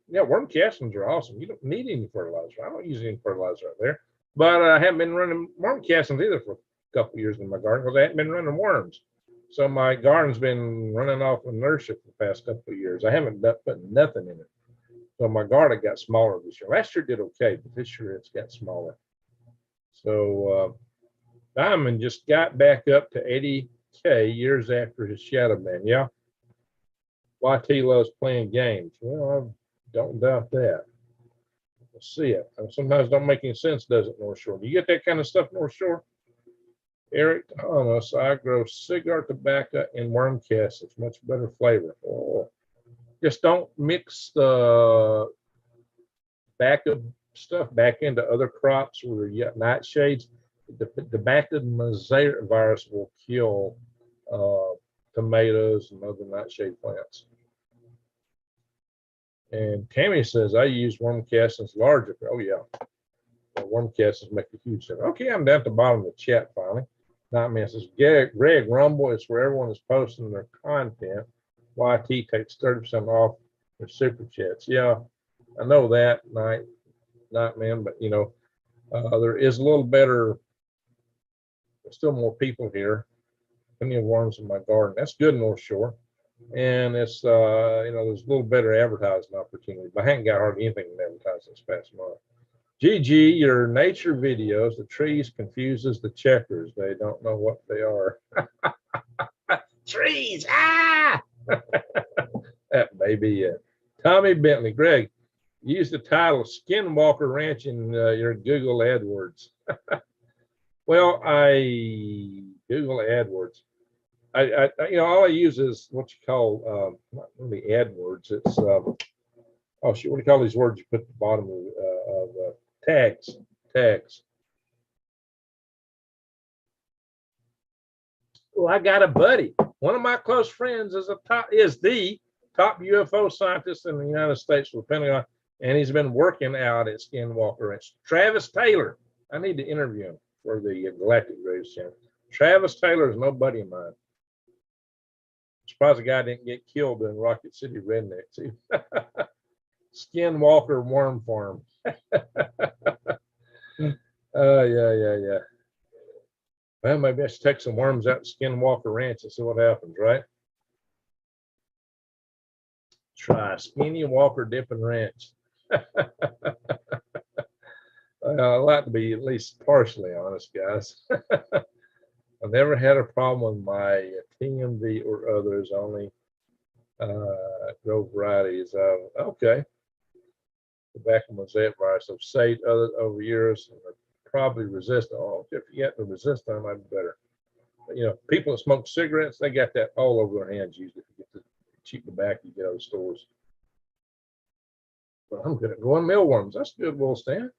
yeah, worm castings are awesome. You don't need any fertilizer. I don't use any fertilizer out there. But I haven't been running worm castings either for a couple of years in my garden because I haven't been running worms. So my garden's been running off inertia for the past couple of years. I haven't put nothing in it. So my garden got smaller this year. Last year did okay, but this year it's got smaller. So Diamond just got back up to 80K years after his shadow ban. Yeah. YT loves playing games. Well, I don't doubt that. We'll see it. Sometimes don't make any sense, does it, North Shore? Do you get that kind of stuff, North Shore? Eric Thomas, I grow cigar tobacco and worm cast. It's much better flavor. Oh. Just don't mix the tobacco stuff back into other crops where you got nightshades. The tobacco mosaic virus will kill tomatoes and other nightshade plants. And Tammy says, I use worm castings larger. Oh, yeah. Well, worm castings make a huge difference. Okay, I'm down at the bottom of the chat finally. Nightman says, Greg Rumble is where everyone is posting their content. YT takes 30% off their super chats. Yeah, I know that, Nightman, but you know, there is a little better, there's still more people here. Plenty of worms in my garden. That's good, North Shore. And it's, you know, there's a little better advertising opportunity, but I haven't got hardly anything in advertising this past month. GG, your nature videos, the trees confuses the checkers. They don't know what they are. Trees, ah! That may be it. Tommy Bentley, Greg, use the title Skinwalker Ranch in your Google AdWords. Well, I Google AdWords. I you know, all I use is what you call not really AdWords. It's oh shit, what do you call these words you put at the bottom of tags? Tags. Well, I got a buddy. One of my close friends is the top UFO scientist in the United States for the Pentagon, and he's been working out at Skinwalker Ranch. Travis Taylor. I need to interview him for the Galactic Graves channel. Travis Taylor is no buddy of mine. Surprised the guy didn't get killed in Rocket City Redneck too. Skinwalker Worm Farm. Yeah. Well, maybe I should take some worms out to Skinwalker Ranch and see what happens, right? Try Skinny Walker Dipping Ranch. I like to be at least partially honest, guys. I've never had a problem with my TMV or others, only grow varieties. Okay. Tobacco mosaic virus. I've saved others over years and are probably resistant. Oh, if you get the resistant, it might be better. But, you know, people that smoke cigarettes, they got that all over their hands usually. If you get the cheap tobacco you get out of stores. But I'm good at growing mealworms. That's good, Will Stan.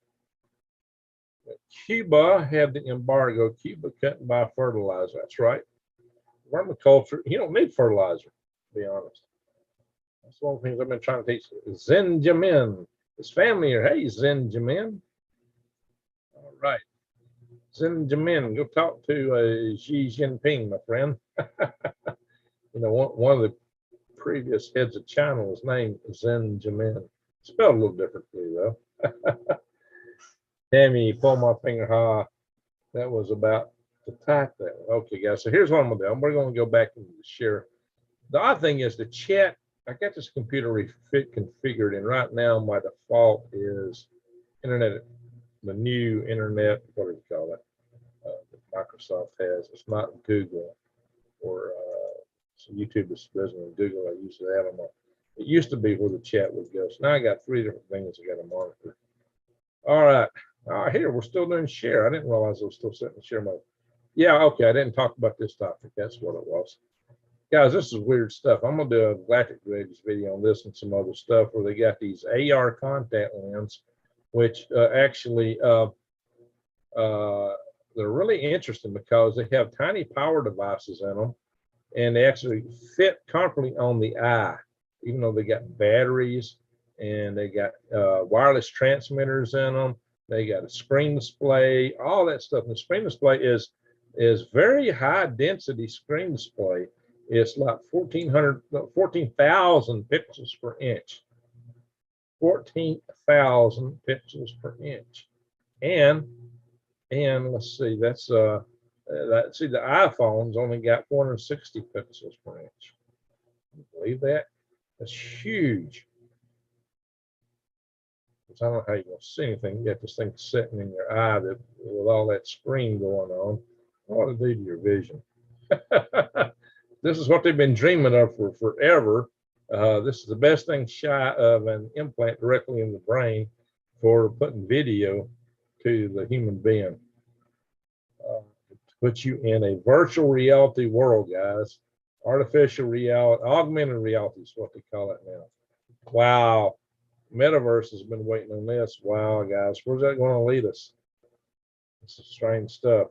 Cuba had the embargo. Cuba couldn't buy fertilizer. That's right. Vermiculture, you don't need fertilizer, to be honest. That's one of the things I've been trying to teach. Zenjamin. His family here. Hey, Zenjamin. All right. Zenjamin, go talk to Xi Jinping, my friend. You know, one of the previous heads of China was named Zenjamin. Spelled a little different Tammy, pull my finger high. That was about to type that. Okay, guys. So here's what I'm gonna do. We're gonna go back and share. The odd thing is the chat. I got this computer configured, and right now my default is internet, the new internet. What do you call it? That Microsoft has. It's not Google or so YouTube is business. Google. I use that on my. It used to be where the chat would go. So now I got 3 different things I got to monitor. All right. Here we're still doing share. I didn't realize I was still setting share mode. Yeah, okay. I didn't talk about this topic. That's what it was. Guys, this is weird stuff. I'm gonna do a Galactic Dredges video on this and some other stuff where they got these AR contact lens, which actually they're really interesting because they have tiny power devices in them, and they actually fit comfortably on the eye, even though they got batteries and they got wireless transmitters in them. They got a screen display, all that stuff. And the screen display is very high density screen display. It's like 14,000 pixels per inch. 14,000 pixels per inch. And let's see, that's see, the iPhone's only got 460 pixels per inch. Can you believe that? That's huge. I don't know how you're going to see anything. You got this thing sitting in your eye that, with all that screen going on. What to do to your vision? This is what they've been dreaming of for forever. This is the best thing shy of an implant directly in the brain for putting video to the human being. To put you in a virtual reality world, guys. Artificial reality, augmented reality is what they call it now. Wow. Metaverse has been waiting on this. Wow, guys, where's that going to lead us? This is strange stuff.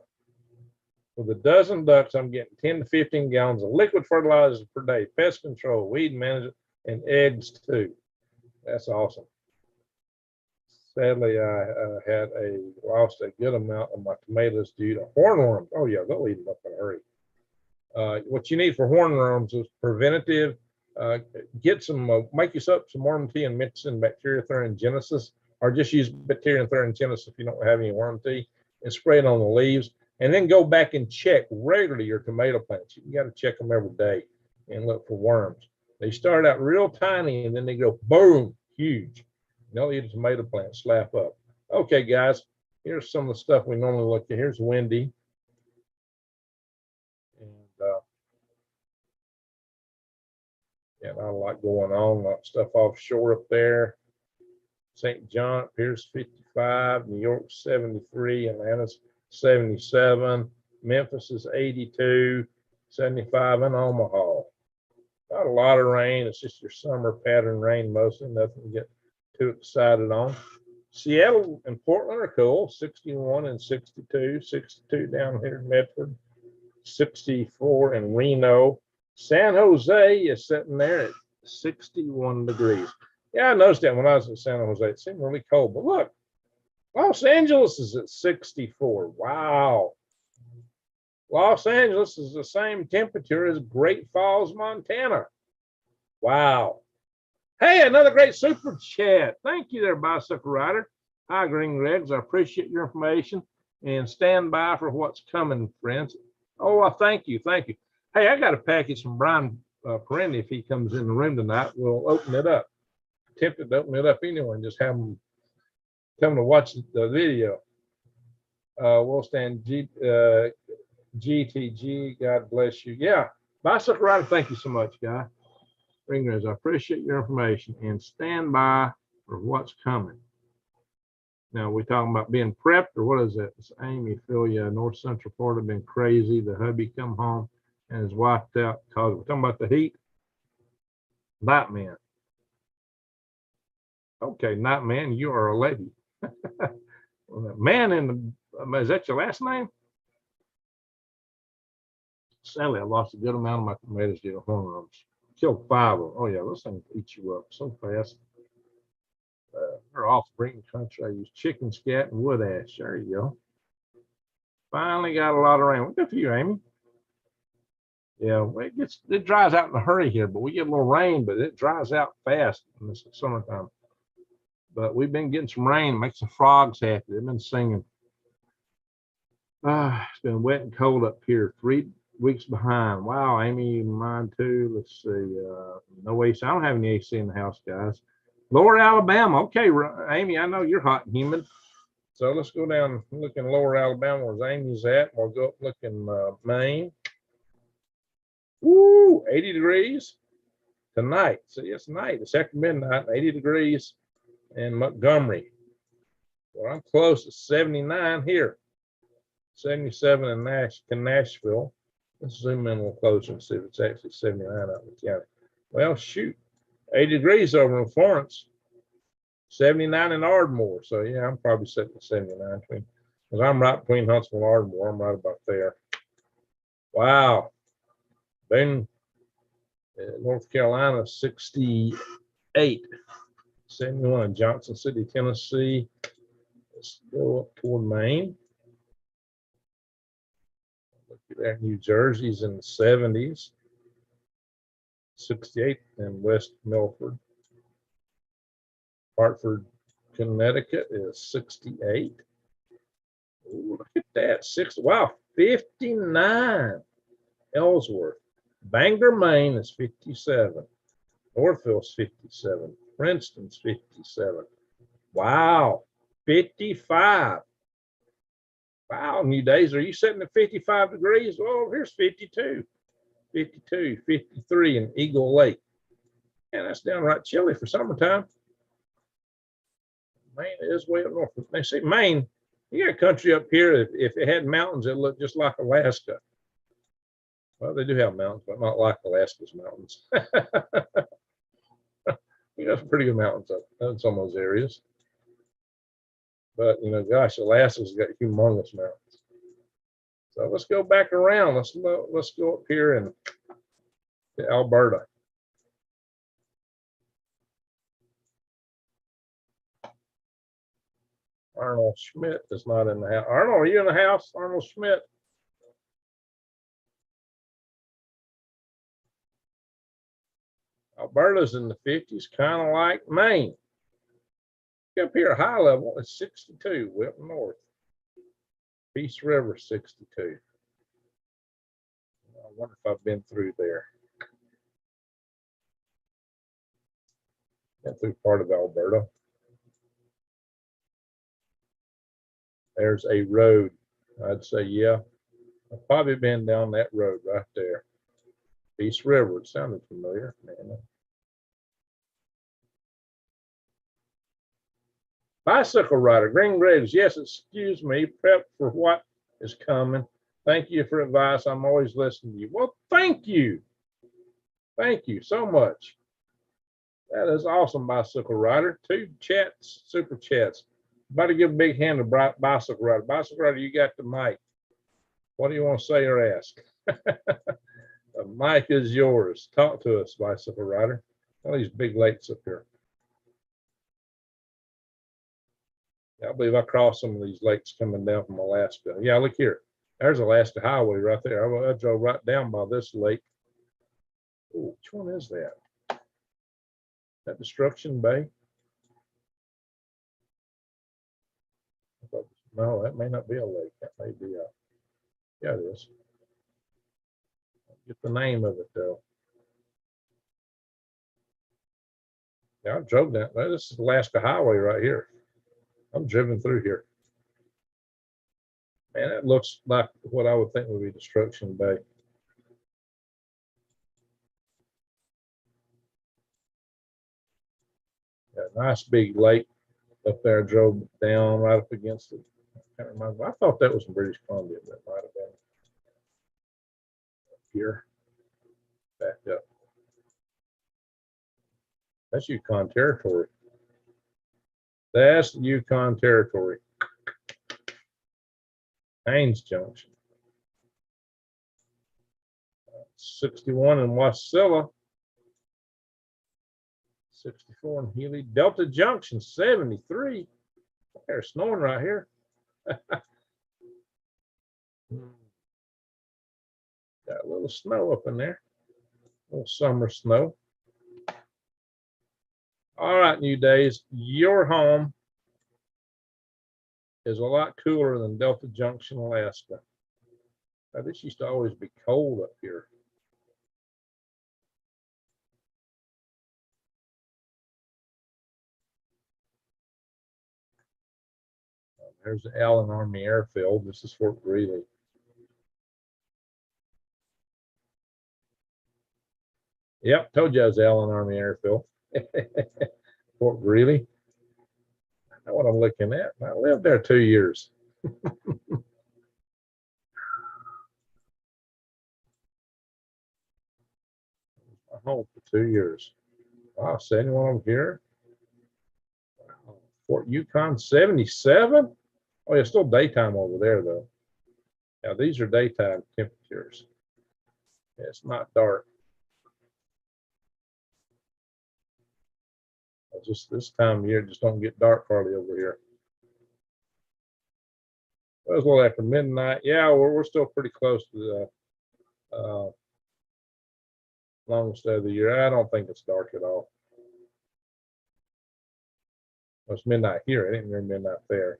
With a dozen ducks, I'm getting 10 to 15 gallons of liquid fertilizer per day, pest control, weed management, and eggs too. That's awesome. Sadly, I lost a good amount of my tomatoes due to hornworms. Oh yeah, they'll eat them up in a hurry. What you need for hornworms is preventative. Get some, make yourself some worm tea and mix in Bacteriotherm genesis, or just use Bacteriotherm genesis if you don't have any worm tea, and spray it on the leaves. And then go back and check regularly your tomato plants. You got to check them every day and look for worms. They start out real tiny and then they go boom, huge. They'll eat a tomato plant, slap up. Okay, guys, here's some of the stuff we normally look at. Here's Wendy. And yeah, not a lot going on, a lot of stuff offshore up there. St. John up here's 55, New York 73, Atlanta's 77, Memphis is 82, 75 in Omaha. Not a lot of rain. It's just your summer pattern rain mostly, nothing to get too excited on. Seattle and Portland are cool, 61 and 62, 62 down here in Medford, 64 in Reno. San Jose is sitting there at 61 degrees. Yeah, I noticed that when I was in San Jose, it seemed really cold, but look, Los Angeles is at 64. Wow. Los Angeles is the same temperature as Great Falls, Montana. Wow. Hey, another great super chat. Thank you there, Bicycle Rider. Hi, Green Regs. I appreciate your information and stand by for what's coming, friends. Oh, thank you. Thank you. Hey, I got a package from Brian Perendi. If he comes in the room tonight, we'll open it up. Tempted to open it up anyway and just have him come to watch the video. We'll stand GTG. God bless you. Yeah, Bicycle Rider, thank you so much, guy. Ringers, I appreciate your information and stand by for what's coming. Now, we're talking about being prepped, or what is that? It's Amy, Philia, North Central Florida, been crazy. The hubby come home and is wiped out because we're talking about the heat. Nightman. Okay, Nightman, you are a lady. Man in the, is that your last name? Sadly, I lost a good amount of my tomatoes due to hornworms. Killed 5 of them. Oh yeah, those things eat you up so fast. They're off breeding country. I use chicken scat and wood ash. There you go. Finally got a lot of rain. Good for you, Amy. Yeah, it dries out in a hurry here, but we get a little rain, but it dries out fast in the summertime. But we've been getting some rain. It makes the frogs happy. They've been singing. It's been wet and cold up here. 3 weeks behind. Wow, Amy, mine too. Let's see. No AC. I don't have any AC in the house, guys. Lower Alabama. Okay, Amy, I know you're hot and humid. So let's go down and look in Lower Alabama where Amy's at. We'll go up look in Maine. Woo, 80 degrees tonight. See, it's night. It's after midnight, 80 degrees in Montgomery. Well, I'm close to 79 here. 77 in Nashville. Let's zoom in a little closer and see if it's actually 79 out in the county. Well, shoot, 80 degrees over in Florence, 79 in Ardmore. So yeah, I'm probably sitting at 79 between, because I'm right between Huntsville and Ardmore. I'm right about there. Wow. Then North Carolina, 68. 71 in Johnson City, Tennessee. Let's go up toward Maine. Look at that. New Jersey's in the 70s. 68 in West Milford. Hartford, Connecticut is 68. Ooh, look at that. Wow, 59. Ellsworth. Bangor, Maine is 57. Northville's 57. Princeton's 57. Wow, 55. Wow, New Days, are you sitting at 55 degrees? Well, here's 52. 52, 53 in Eagle Lake. And that's downright chilly for summertime. Maine is way up north. They say Maine, you got country up here. If it had mountains, it looked just like Alaska. Well, they do have mountains, but not like Alaska's mountains. You got some pretty good mountains up in some of those areas. But, you know, gosh, Alaska's got humongous mountains. So let's go back around. Let's go up here and to Alberta. Arnold Schmidt is not in the house. Arnold, are you in the house? Arnold Schmidt. Alberta's in the 50s, kind of like Maine. Up here, high level is 62, way up north. Peace River, 62. I wonder if I've been through there. Been through part of Alberta. There's a road. I'd say, yeah. I've probably been down that road right there. Peace River, it sounded familiar. Man. Bicycle rider, Green Graves. Yes, excuse me, prep for what is coming. Thank you for advice. I'm always listening to you. Well, thank you. Thank you so much. That is awesome, Bicycle Rider. 2 chats, super chats. About to give a big hand to Bicycle Rider. Bicycle Rider, you got the mic. What do you want to say or ask? The mic is yours. Talk to us, Bicycle Rider. All these big lakes up here. I believe I crossed some of these lakes coming down from Alaska. Yeah, look here. There's Alaska Highway right there. I drove right down by this lake. Ooh, which one is that? That Destruction Bay? No, that may not be a lake. That may be a, yeah, it is. Get the name of it though. Yeah, I drove that. This is Alaska Highway right here. I'm driven through here. Man, it looks like what I would think would be Destruction Bay. Yeah, nice big lake up there. I drove down right up against it. I can't remember. I thought that was in British Columbia. That might have been up here. Back up. That's Yukon Territory. That's Yukon Territory. Haines Junction. 61 in Wasilla. 64 in Healy. Delta Junction, 73. They're snowing right here. Got a little snow up in there. A little summer snow. All right, New Days, your home is a lot cooler than Delta Junction, Alaska. Now, this used to always be cold up here. There's the Allen Army Airfield. This is Fort Greely. Yep, told you I was Allen Army Airfield. Fort Greely. I know what I'm looking at. I lived there 2 years. I home for 2 years. Wow, 71 over here. Wow. Fort Yukon 77. Oh, yeah, still daytime over there though. Now these are daytime temperatures. Yeah, it's not dark. Just this time of year, just don't get dark hardly over here. It was a little after midnight. Yeah, we're still pretty close to the longest day of the year. I don't think it's dark at all. It's midnight here. I didn't hear midnight there.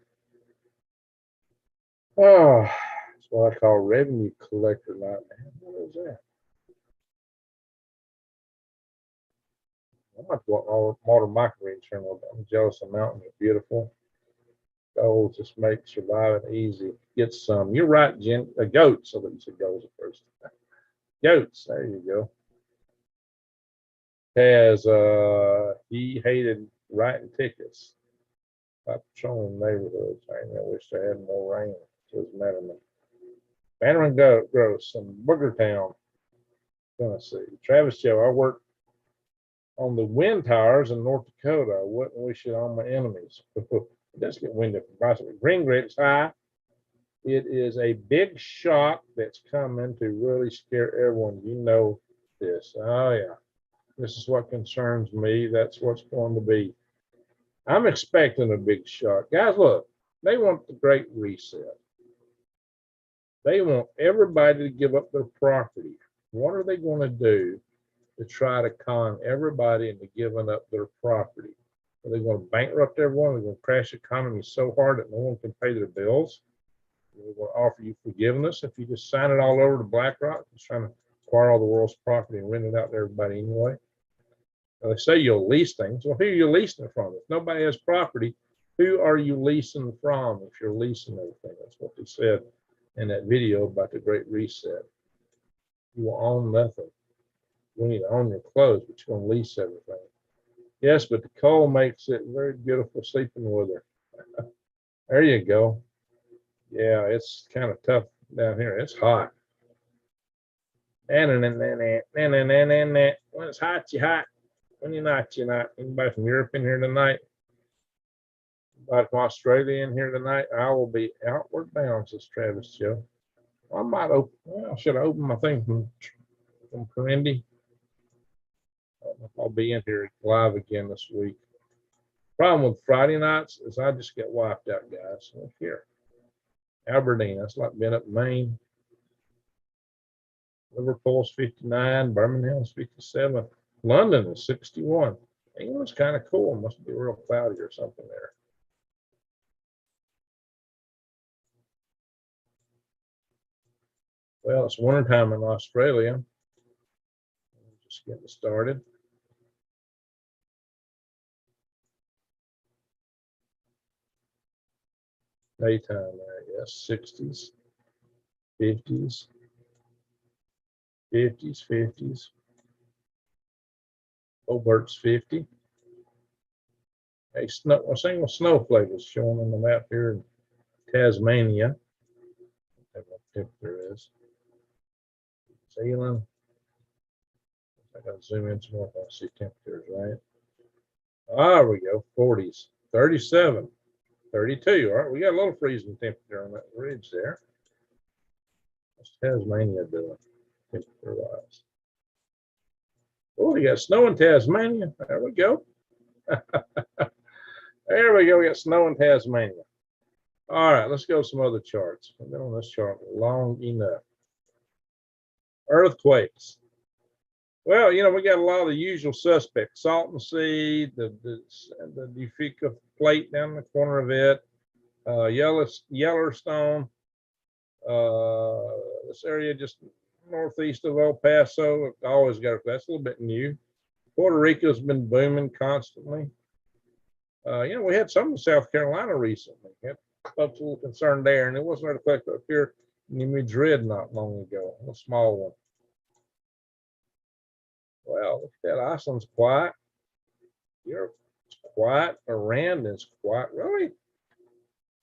Oh, that's what I call revenue collector night. What is that? I might go on modern microgreens here. I'm jealous of mountain. It's beautiful. Goals just make surviving easy. Get some. You're right, Jen. Goats. I think you said goals at first. Goats. There you go. Has he hated writing tickets by patrolling neighborhoods. I wish they had more rain. Says Matterman. Bannerman Gross in Boogertown, Tennessee. Travis Joe, I work on the wind towers in North Dakota. I wouldn't wish it on my enemies. It does get windy from bicycle. Green grapes high. It is a big shock that's coming to really scare everyone. You know this. Oh, yeah. This is what concerns me. That's what's going to be. I'm expecting a big shock. Guys, look, they want the Great Reset. They want everybody to give up their property. What are they going to do to try to con everybody into giving up their property? Are they going to bankrupt everyone? Are they going to crash the economy so hard that no one can pay their bills? They're going to offer you forgiveness if you just sign it all over to BlackRock, just trying to acquire all the world's property and rent it out to everybody anyway. Now, they say you'll lease things. Well, who are you leasing it from? If nobody has property, who are you leasing from if you're leasing everything? That's what they said in that video about the Great Reset. You will own nothing. You need to own your clothes, but you're going to lease everything. Yes, but the coal makes it very beautiful sleeping weather. There you go. Yeah, it's kind of tough down here. It's hot. When it's hot, you're hot. When you're not, you're not. Anybody from Europe in here tonight? Anybody from Australia in here tonight? I will be outward bound, says Travis Joe. I might open. Well, should I open my thing from Corindy? I don't know if I'll be in here live again this week. Problem with Friday nights is I just get wiped out, guys. Look here. Aberdeen, that's like being up in Maine. Liverpool's 59, Birmingham's 57, London is 61. England's kind of cool. Must be real cloudy or something there. Well, it's wintertime in Australia. Just getting started. Daytime there, yes, 60s, 50s, 50s, 50s. Hobart's 50. A single snowflake is shown on the map here in Tasmania. What temperature is. Zealand. I gotta zoom in some more if I see temperatures, right? Ah, we go. 40s, 37, 32. All right, we got a little freezing temperature on that ridge there. What's Tasmania doing temperature wise? Oh, we got snow in Tasmania. There we go. There we go. We got snow in Tasmania. All right, let's go to some other charts. I've been on this chart long enough. Earthquakes. Well, you know, we got a lot of the usual suspects: Salton Sea, the Ufica plate down in the corner of it, Yellowstone, this area just northeast of El Paso. Always got that's a little bit new. Puerto Rico's been booming constantly. You know, we had some in South Carolina recently. Had folks a little concerned there, and it wasn't an earthquake up here in Madrid not long ago, a small one. Well, look at that. Iceland's quiet. Europe's quiet. Iran is quiet. Really?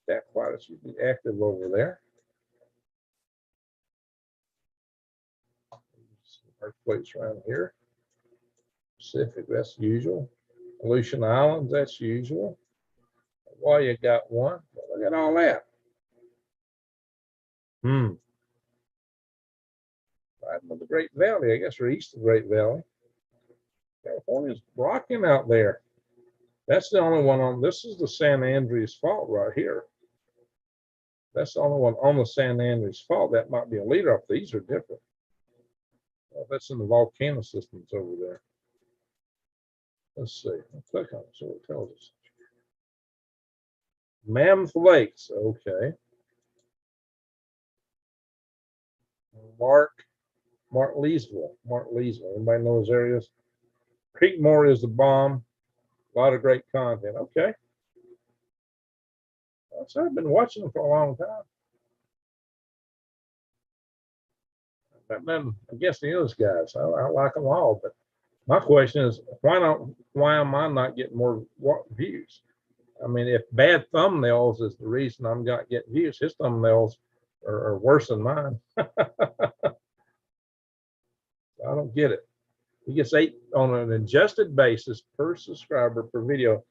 That quiet. It should be active over there. Some earthquakes around here. Pacific, that's usual. Aleutian Islands, that's usual. Well, you got one. Look at all that. Right in the Great Valley, I guess, or east of the Great Valley. California's rocking out there. That's the only one on, this is the San Andreas Fault right here. That's the only one on the San Andreas Fault. That might be a leader off. These are different. Well, that's in the volcano systems over there. Let's see. I'll click on it, so it tells us. Mammoth Lakes, okay. Mark Leesville. Anybody know those areas? Creekmore is the bomb. A lot of great content. Okay. So I've been watching them for a long time. But then I guess the other guys, I like them all. But my question is, why am I not getting more views? I mean, if bad thumbnails is the reason I'm not getting views, his thumbnails are worse than mine. I don't get it. He gets 8 on an adjusted basis per subscriber per video.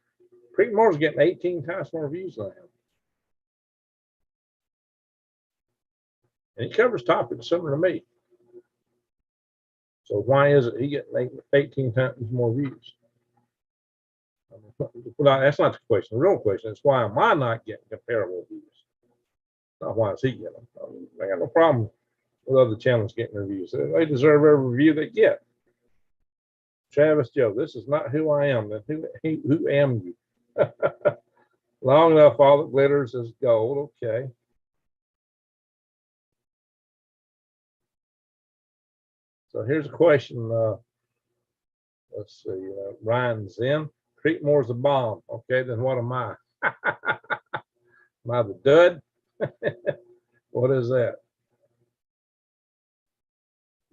Creekmore's getting 18 times more views than I am. And he covers topics similar to me. So why is it he getting 18 times more views? Well, that's not the question. The real question is, why am I not getting comparable views? Not why is he getting them. I mean, I got no problem with other channels getting reviews. They deserve every review they get. Travis Joe, this is not who I am. Then who am you? Long enough, all that glitters is gold. Okay. So here's a question. Let's see. Ryan Zen. Creekmore's a bomb. Okay, then what am I? Am I the dud? What is that?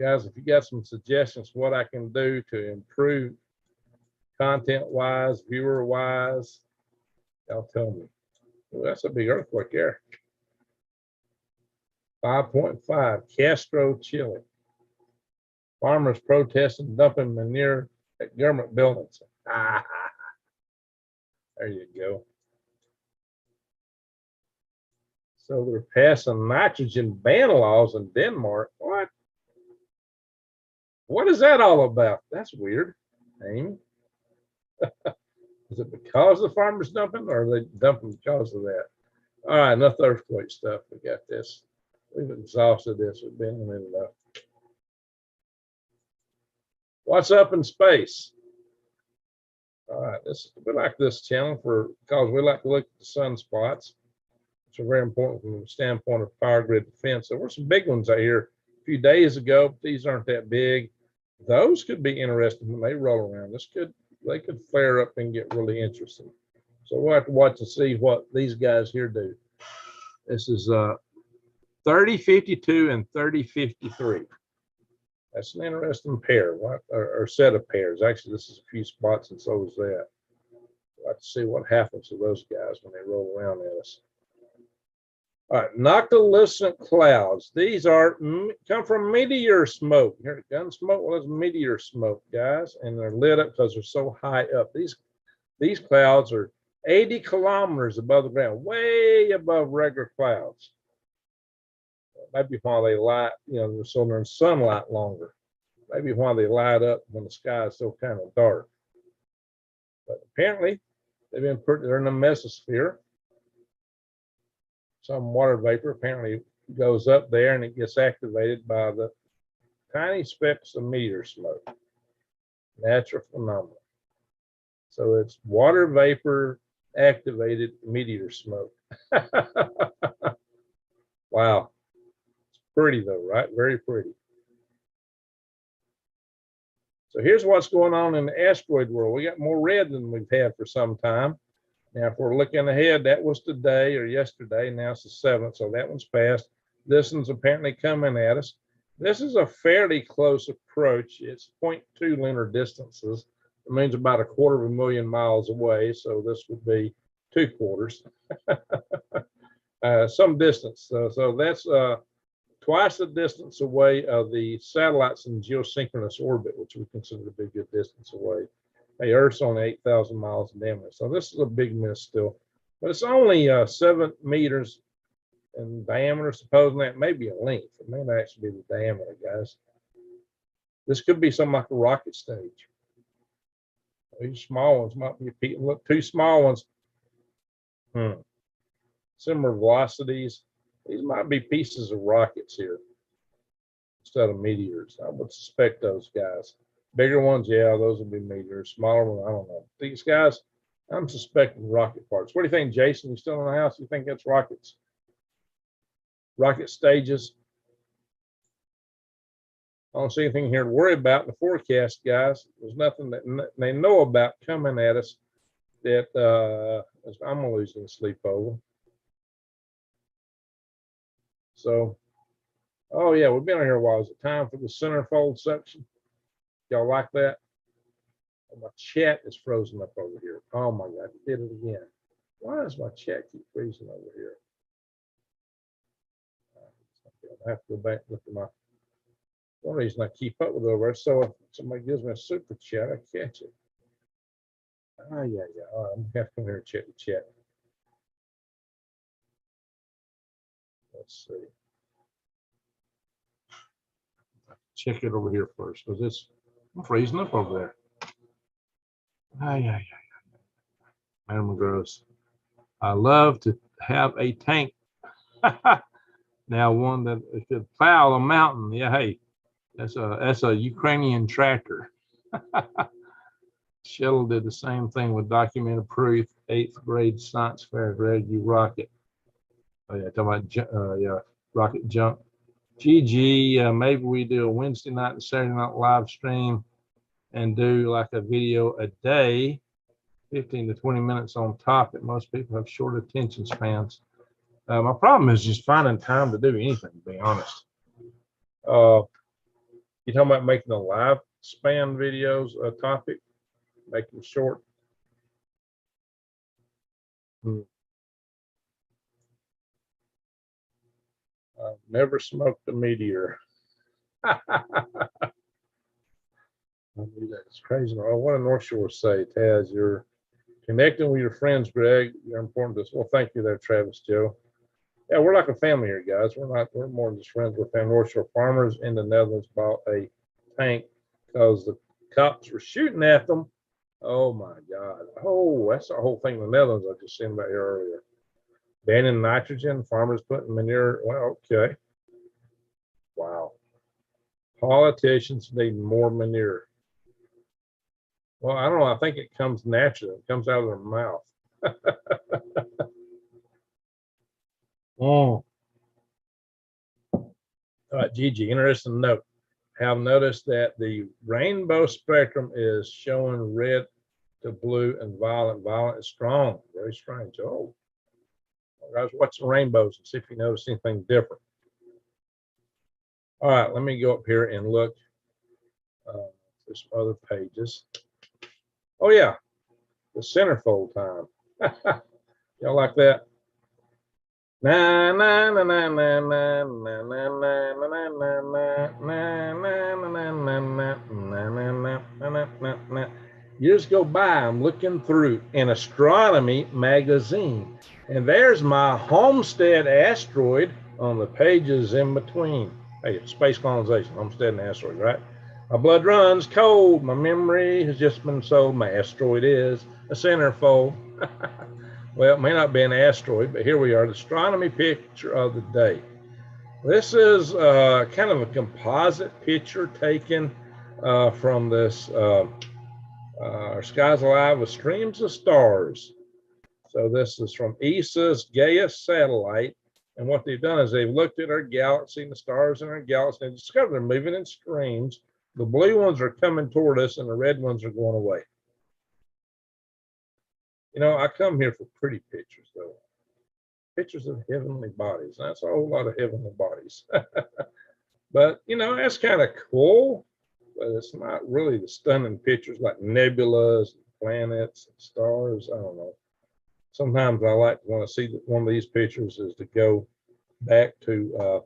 Guys, if you got some suggestions what I can do to improve content-wise, viewer-wise, y'all tell me. Well, that's a big earthquake there. 5.5, Castro, Chile. Farmers protesting dumping manure at government buildings. There you go. So they're passing nitrogen ban laws in Denmark. What? What is that all about? That's weird, Amy. Is it because the farmers dumping, or are they dumping because of that? All right, enough earthquake stuff. We got this. We've exhausted this. We've been in it enough. What's up in space? All right, we like this channel because we like to look at the sunspots, which are very important from the standpoint of power grid defense. There were some big ones out here a few days ago, but these aren't that big. Those could be interesting when they roll around. They could flare up and get really interesting. So we'll have to watch and see what these guys here do. This is 3052 and 3053. That's an interesting pair, or set of pairs. Actually, this is a few spots, and so is that. We'll have to see what happens to those guys when they roll around at us. All right, noctilucent clouds. These come from meteor smoke. Here, gun smoke. Well, it's meteor smoke, guys, and they're lit up because they're so high up. These clouds are 80 kilometers above the ground, way above regular clouds. Maybe why they light, so they're in sunlight longer. Maybe why they light up when the sky is still kind of dark. But apparently, they're in the mesosphere. Some water vapor apparently goes up there and it gets activated by the tiny specks of meteor smoke. Natural phenomenon. So it's water vapor activated meteor smoke. Wow. It's pretty though, right? Very pretty. So here's what's going on in the asteroid world. We got more red than we've had for some time. Now, if we're looking ahead, that was today or yesterday. Now it's the 7th, so that one's passed. This one's apparently coming at us. This is a fairly close approach. It's 0.2 lunar distances. It means about 250,000 miles away, so this would be 2/4. Some distance. So that's twice the distance away of the satellites in geosynchronous orbit, which we consider to be a good distance away. Hey, Earth's only 8,000 miles in diameter, so this is a big miss still. But it's only 7 meters in diameter, supposing that may be a length. It may not actually be the diameter, guys. This could be something like a rocket stage. These small ones might be, look, 2 small ones. Similar velocities. These might be pieces of rockets here instead of meteors. I would suspect those guys. Bigger ones, yeah, those would be meteors. Smaller ones, I don't know. These guys, I'm suspecting rocket parts. What do you think, Jason? You still in the house? You think that's rockets? Rocket stages? I don't see anything here to worry about in the forecast, guys. There's nothing that they know about coming at us that I'm losing sleep over. So, oh yeah, we've been here a while. Is it time for the centerfold section? Y'all like that? Oh, my chat is frozen up over here. Oh my God, it did it again. Why does my chat keep freezing over here? I have to go back and look at my. One reason I keep up with over there, so if somebody gives me a super chat, I catch it. Oh yeah. All right, I'm gonna have to come here and check the chat. Let's see. Check it over here first, because I'm freezing up over there. Madam Gross. I love to have a tank. Now one that could plow a mountain. Yeah, hey, that's a Ukrainian tractor. Shuttle did the same thing with documented proof. 8th grade science fair. Greg, you rock it. Oh yeah, talking about rocket jump. GG, maybe we do a Wednesday night and Saturday night live stream and do like a video a day, 15 to 20 minutes on topic. Most people have short attention spans. My problem is just finding time to do anything, to be honest. You're talking about making the live span videos a topic, make them short. I've never smoked a meteor. That's crazy. Oh, what a North Shore say, Taz. You're connecting with your friends, Greg. You're important to us. Well, thank you there, Travis Joe. Yeah, we're like a family here, guys. We're more than just friends. We're family. North Shore farmers in the Netherlands bought a tank because the cops were shooting at them. Oh my God. Oh, that's the whole thing in the Netherlands I just seen about here earlier. Banning nitrogen, farmers putting manure. Well, okay. Wow. Politicians need more manure. Well, I don't know. I think it comes naturally. It comes out of their mouth. All right, Gigi, interesting note. Have noticed that the rainbow spectrum is showing red to blue and violet. Violet is strong, very strange. Oh, guys, watch the rainbows and see if you notice anything different. All right, let me go up here and look for some other pages. Oh yeah, the centerfold time. Y'all like that? Years go by, I'm looking through an astronomy magazine, and there's my homestead asteroid on the pages in between. Hey, space colonization, homestead and asteroid, right? My blood runs cold, my memory has just been sold. My asteroid is a centerfold. Well, it may not be an asteroid, but here we are, the astronomy picture of the day. This is kind of a composite picture taken from this Our Skies Alive with Streams of Stars. So this is from ESA's Gaius satellite. And what they've done is they've looked at our galaxy and the stars in our galaxy and discovered they're moving in streams. The blue ones are coming toward us and the red ones are going away. You know, I come here for pretty pictures, though. Pictures of heavenly bodies. That's a whole lot of heavenly bodies. But, you know, that's kind of cool. But it's not really the stunning pictures like nebulas, planets, and stars. I don't know. Sometimes I like to want to see one of these pictures is to go back to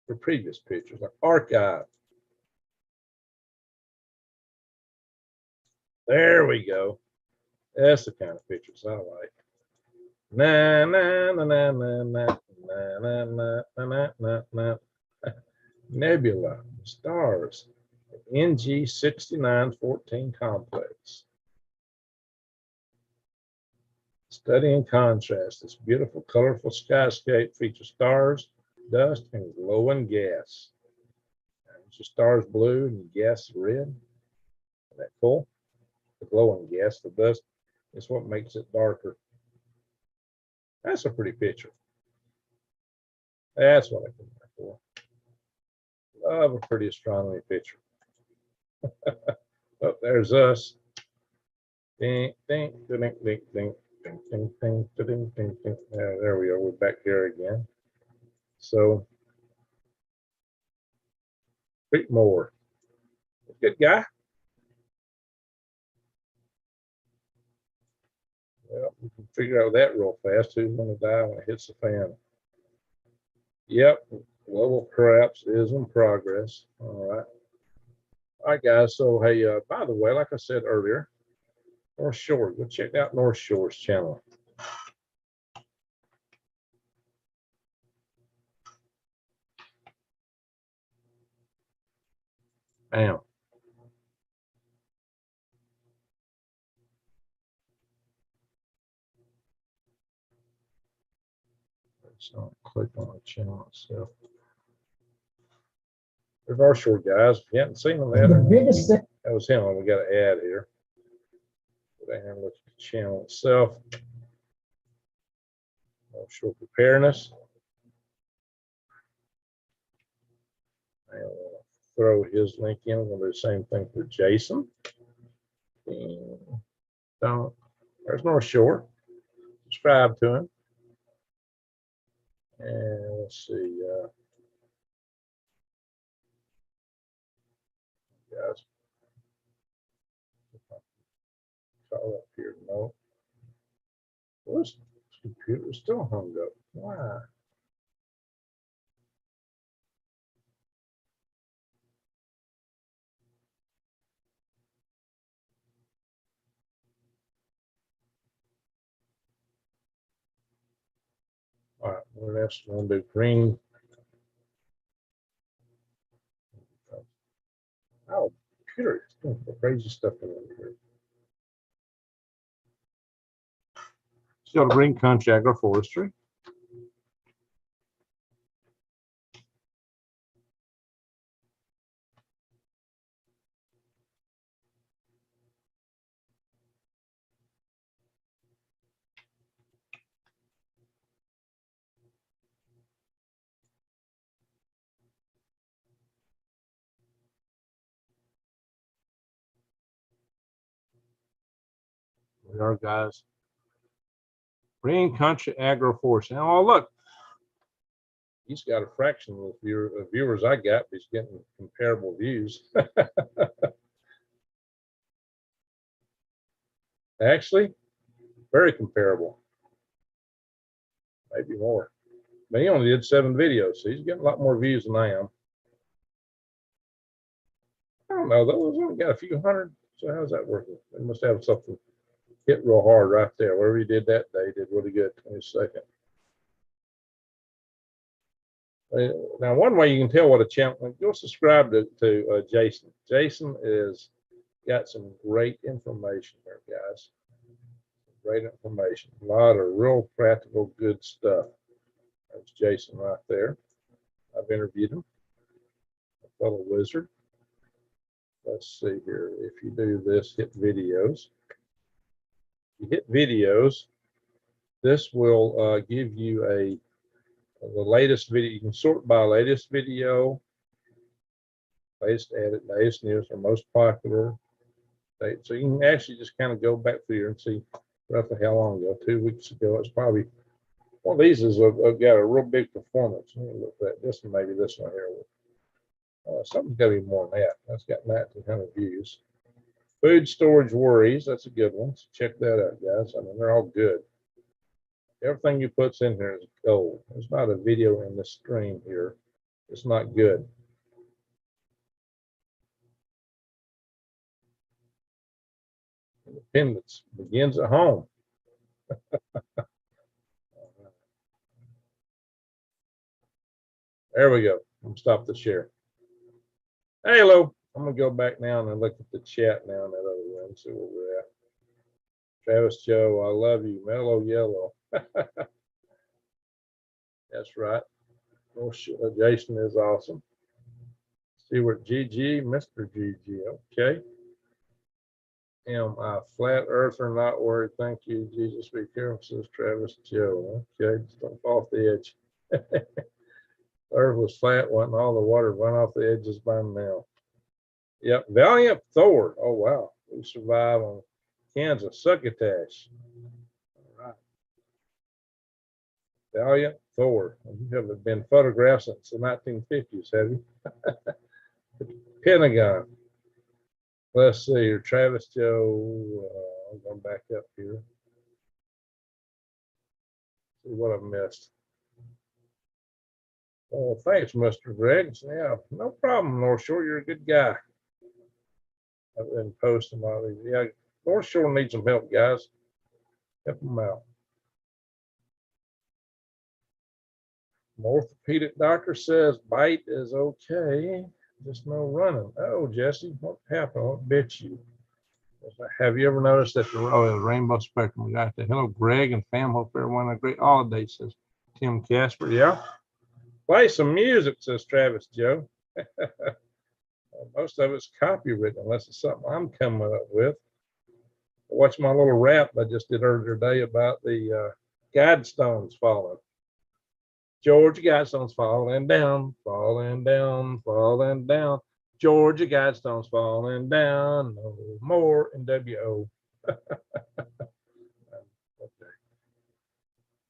the previous pictures, like archive. There we go. That's the kind of pictures I like. Na na na na na na na na na na na. Nebula, stars, NG 6914 complex. Study and contrast. This beautiful, colorful skyscape features stars, dust, and glowing gas. The stars blue and the gas red. Isn't that cool? The glowing gas, the dust, is what makes it darker. That's a pretty picture. That's what I come back for. Love a pretty astronomy picture. Oh, there's us. Ding, ding, ding, ding, ding, ding, ding, ding, ding, ding, ding. There we are. We're back here again. So, Pete Moore, good guy. Well, we can figure out that real fast. Who's going to die when it hits the fan? Yep, global collapse is in progress. All right. All right, guys. So, hey, by the way, like I said earlier, North Shore, go check out North Shore's channel. Bam. So click on the channel itself. There's North Shore, guys. If you haven't seen them, that was him. We got an ad here. Go down here and look at the channel itself. North Shore Preparedness. And we'll throw his link in. We'll do the same thing for Jason. And there's North Shore. Subscribe to him. And let's see, guys. Call up here. No. Well, this computer is still hung up. Why? All right, what else do you want to do? Green. Oh, computer is doing crazy stuff in here. Still green country agroforestry. We are, guys. Green country agroforestry. Oh, look. He's got a fraction of the viewers I got, but he's getting comparable views. Actually, very comparable. Maybe more. But he only did 7 videos, so he's getting a lot more views than I am. I don't know, though. He's only got a few hundred. So how's that working? They must have something hit real hard right there. Whatever he did that day, he did really good. 22nd. Now, one way you can tell what a channel, go subscribe to Jason. Jason is got some great information there, guys. Great information. A lot of real practical, good stuff. That's Jason right there. I've interviewed him, a fellow wizard. let's see here. If you do this, hit videos. You hit videos. This will give you the latest video. You can sort by latest video, latest edit, latest news, or most popular. So you can actually just kind of go back through here and see roughly how long ago. 2 weeks ago. It's probably one of these has got a real big performance. Let me look at this one, maybe this one here. Something's got to be more than that. That's got 1,900 views. Food storage worries. That's a good one. So check that out, guys. I mean, they're all good. Everything you put's in here is gold. There's not a video in this stream here. It's not good. Independence begins at home. There we go. I'm gonna stop the share. Hey, hello. I'm gonna go back now and look at the chat now in that other room, see where we're at. Travis Joe, I love you. Mellow Yellow. That's right. Oh, Jason is awesome. Stewart GG, Mr. GG. Okay. Am I flat earther? Not worried. Thank you, Jesus. Be careful, says Travis Joe. Okay, just don't fall off the edge. The earth was flat, wasn't all the water run off the edges by now. Yep, Valiant Thor. Oh wow, we survived on Kansas Succotash. All right, Valiant Thor. You haven't been photographed since the 1950s, have you? Pentagon. Let's see here, Travis Joe. I'm going back up here. See what I missed. Oh, thanks, Mr. Greg. Yeah, no problem, North Shore. You're a good guy. I've been posting all these. Yeah, North Shore needs some help, guys. Help them out. My orthopedic doctor says bite is okay, just no running. Oh, Jesse, what happened? What bit you? Have you ever noticed that the rainbow spectrum? We got the hello, Greg and fam. Hope everyone had a great holiday, says Tim Casper. Yeah. Play some music, says Travis Joe. Most of it's copywritten, unless it's something I'm coming up with. Watch my little rap I just did earlier today about the guidestones falling. Georgia guidestones falling down, falling down, falling down. Georgia guidestones falling down, no more NWO. Okay.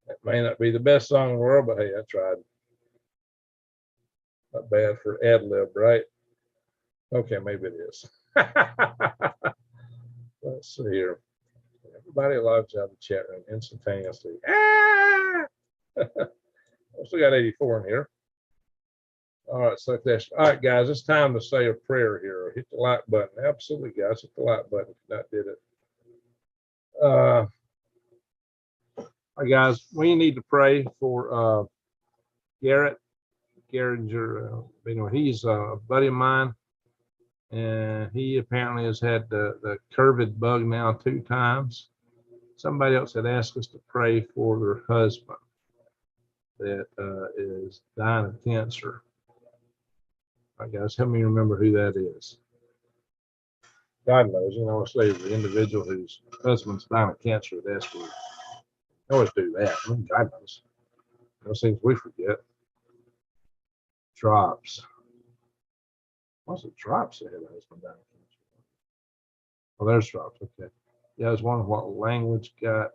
That may not be the best song in the world, but hey, I tried. Not bad for ad lib, right? Okay, maybe it is. Let's see here. Everybody logs out of the chat room instantaneously. Ah! Also got 84 in here. All right, so that's all right, guys. It's time to say a prayer here. Hit the like button. Absolutely, guys. Hit the like button if you not did it. All right, guys. We need to pray for Garrett. Garringer, he's a buddy of mine, and he apparently has had the curved bug now 2 times. Somebody else had asked us to pray for their husband that is dying of cancer. All right, guys, help me remember who that is. God knows, say the individual whose husband's dying of cancer would ask for. Always do that. I mean, God knows. Those things we forget. Drops. What's it? Drops that had a husband dying of cancer. Oh, there's drops. Okay. Yeah, I was wondering what language got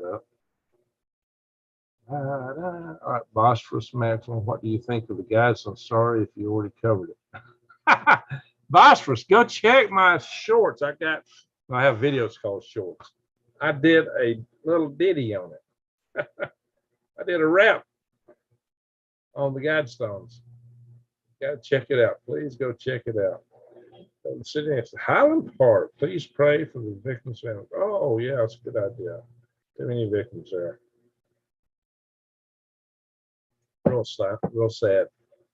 up. All right, Bosphorus Maximum. What do you think of the guys? I'm sorry if you already covered it. Bosphorus, go check my shorts. I have videos called shorts. I did a little ditty on it. I did a rap on the Guidestones. Got to check it out. Please go check it out. Sitting next to Highland Park. Please pray for the victims' family. Oh, yeah, that's a good idea. Too many victims there. Real sad.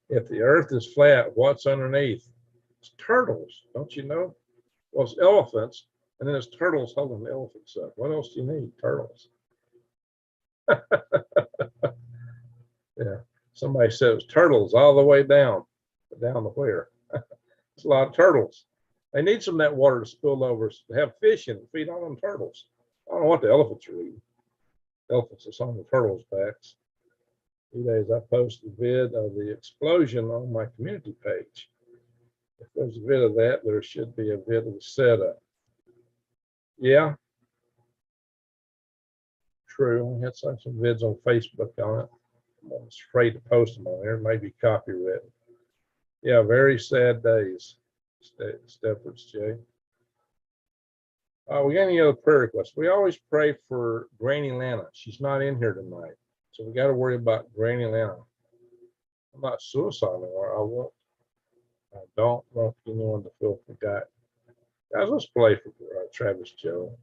If the earth is flat, what's underneath? It's turtles, don't you know? Well, it's elephants, and then it's turtles holding the elephants up. What else do you need? Turtles. Yeah. Somebody says turtles all the way down. But down to where? It's a lot of turtles. They need some of that water to spill over to have fish in it, feed on them turtles. I don't know what the elephants are eating. Elephants are on the turtles' backs. 2 days I posted a vid of the explosion on my community page. If there's a vid of that, there should be a vid of the setup. Yeah, true. I had some vids on Facebook on it. I'm afraid to post them on there. It may be copyrighted. Yeah, very sad days. Stepford's Jay. We got any other prayer requests? We always pray for Granny Lana. She's not in here tonight, so we got to worry about Granny Lana. I'm not suicidal. I don't want anyone to feel forgotten. Guys, let's play for Travis Joe.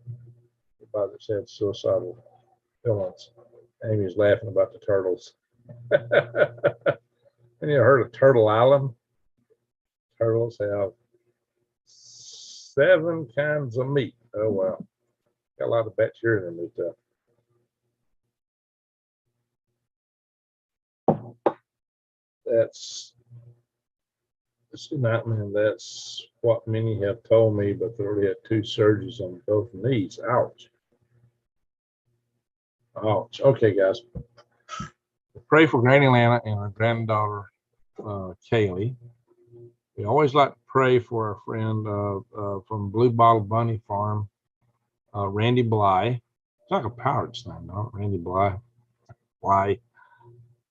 Everybody that's had suicidal feelings. Amy's laughing about the turtles. And you heard of Turtle Island? Turtles have 7 kinds of meat. Oh, wow. Got a lot of bacteria in their meat, though. That's not, man. That's what many have told me, but they already had 2 surgeries on both knees. Ouch. Ouch. Okay, guys. Pray for Granny Lana and her granddaughter, Kaylee. We always like to pray for our friend from Blue Bottle Bunny Farm, Randy Bly. It's like a pirate's name, no? Randy Bly.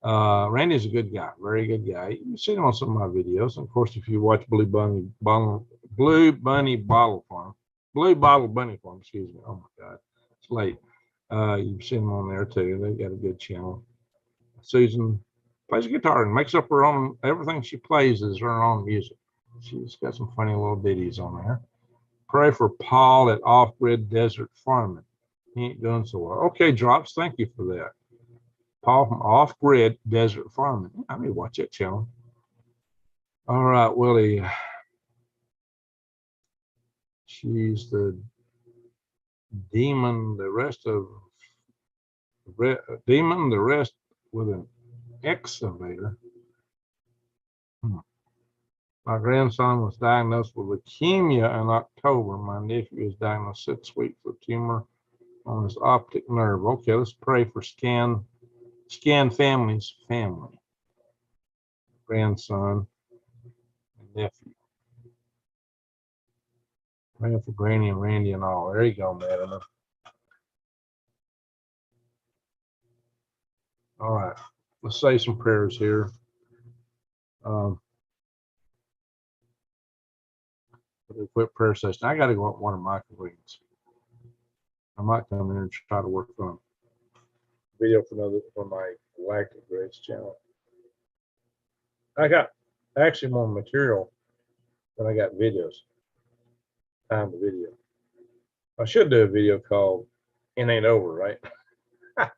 Randy's a good guy, very good guy. You've seen him on some of my videos. And of course, if you watch Blue Bottle Bunny Farm, excuse me. Oh my God, it's late. You've seen them on there too. They've got a good channel. Susan plays guitar and makes up her own. Everything she plays is her own music. She's got some funny little ditties on there. Pray for Paul at Off Grid Desert Farming. He ain't doing so well. Okay, Drops. Thank you for that. Paul from Off Grid Desert Farming. I may watch that channel. All right, Willie. She's the demon. The rest with an excavator. My grandson was diagnosed with leukemia in October. My nephew was diagnosed 6 weeks with tumor on his optic nerve. Okay, let's pray for Scan Family's family. Grandson and nephew. Praying for Granny and Randy and all. There you go, madam. All right, let's say some prayers here. For the quick prayer session. I got to go up one of my microphones. I might come in and try to work on video for my Galactic Grace channel. I got actually more material than I got videos. Time to video. I should do a video called "It Ain't Over," right? I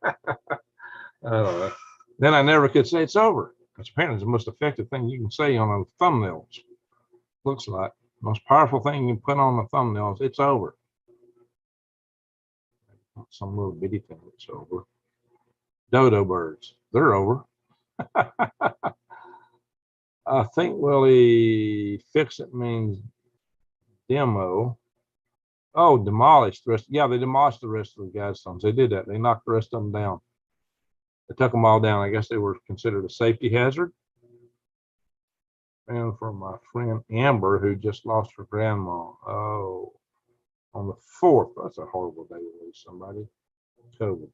don't know. Then I never could say it's over. Because apparently it's the most effective thing you can say on a thumbnails. Looks like. Most powerful thing you can put on the thumbnails, it's over. Some little bitty thing that's over. Dodo birds, they're over. I think Willie fix it means demo. Oh, demolished the rest. Yeah, they demolished the rest of the gas stones. They did that. They knocked the rest of them down. They took them all down. I guess they were considered a safety hazard. And for my friend Amber, who just lost her grandma. Oh, on the 4th. That's a horrible day to lose somebody. COVID.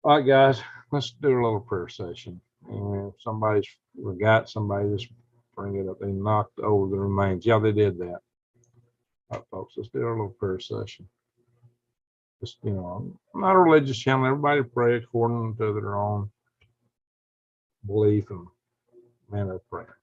All right, guys, let's do a little prayer session. And if somebody's forgot somebody, just bring it up. They knocked over the remains. Yeah, they did that. All right, folks, let's do our little prayer session. Just, I'm not a religious channel. Everybody pray according to their own belief and manner of prayer.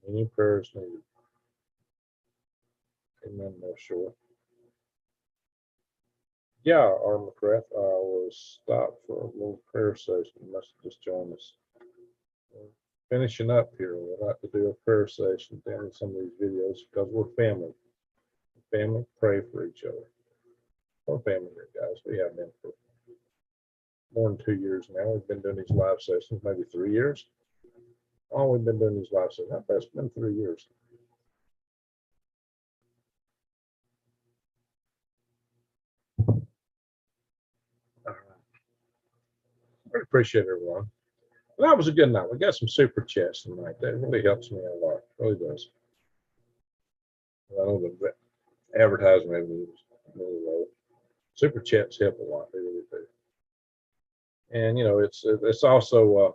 Any prayers needed. Amen, North Shore. Yeah, our McCrath, I was stopped for a little prayer session. You must have just joined us. Finishing up here, we'd like to do a prayer session down in some of these videos because we're family. Family, pray for each other. We're family here, guys. We have been for more than 2 years now. We've been doing these live sessions, maybe 3 years. Oh, we've been doing these live sessions. I bet it's been 3 years. All right. I appreciate everyone. Well, that was a good night. We got some super chats tonight. That really helps me a lot. It really does. I know the advertising revenue is really low. Super chats help a lot. They really do. And you know, it's also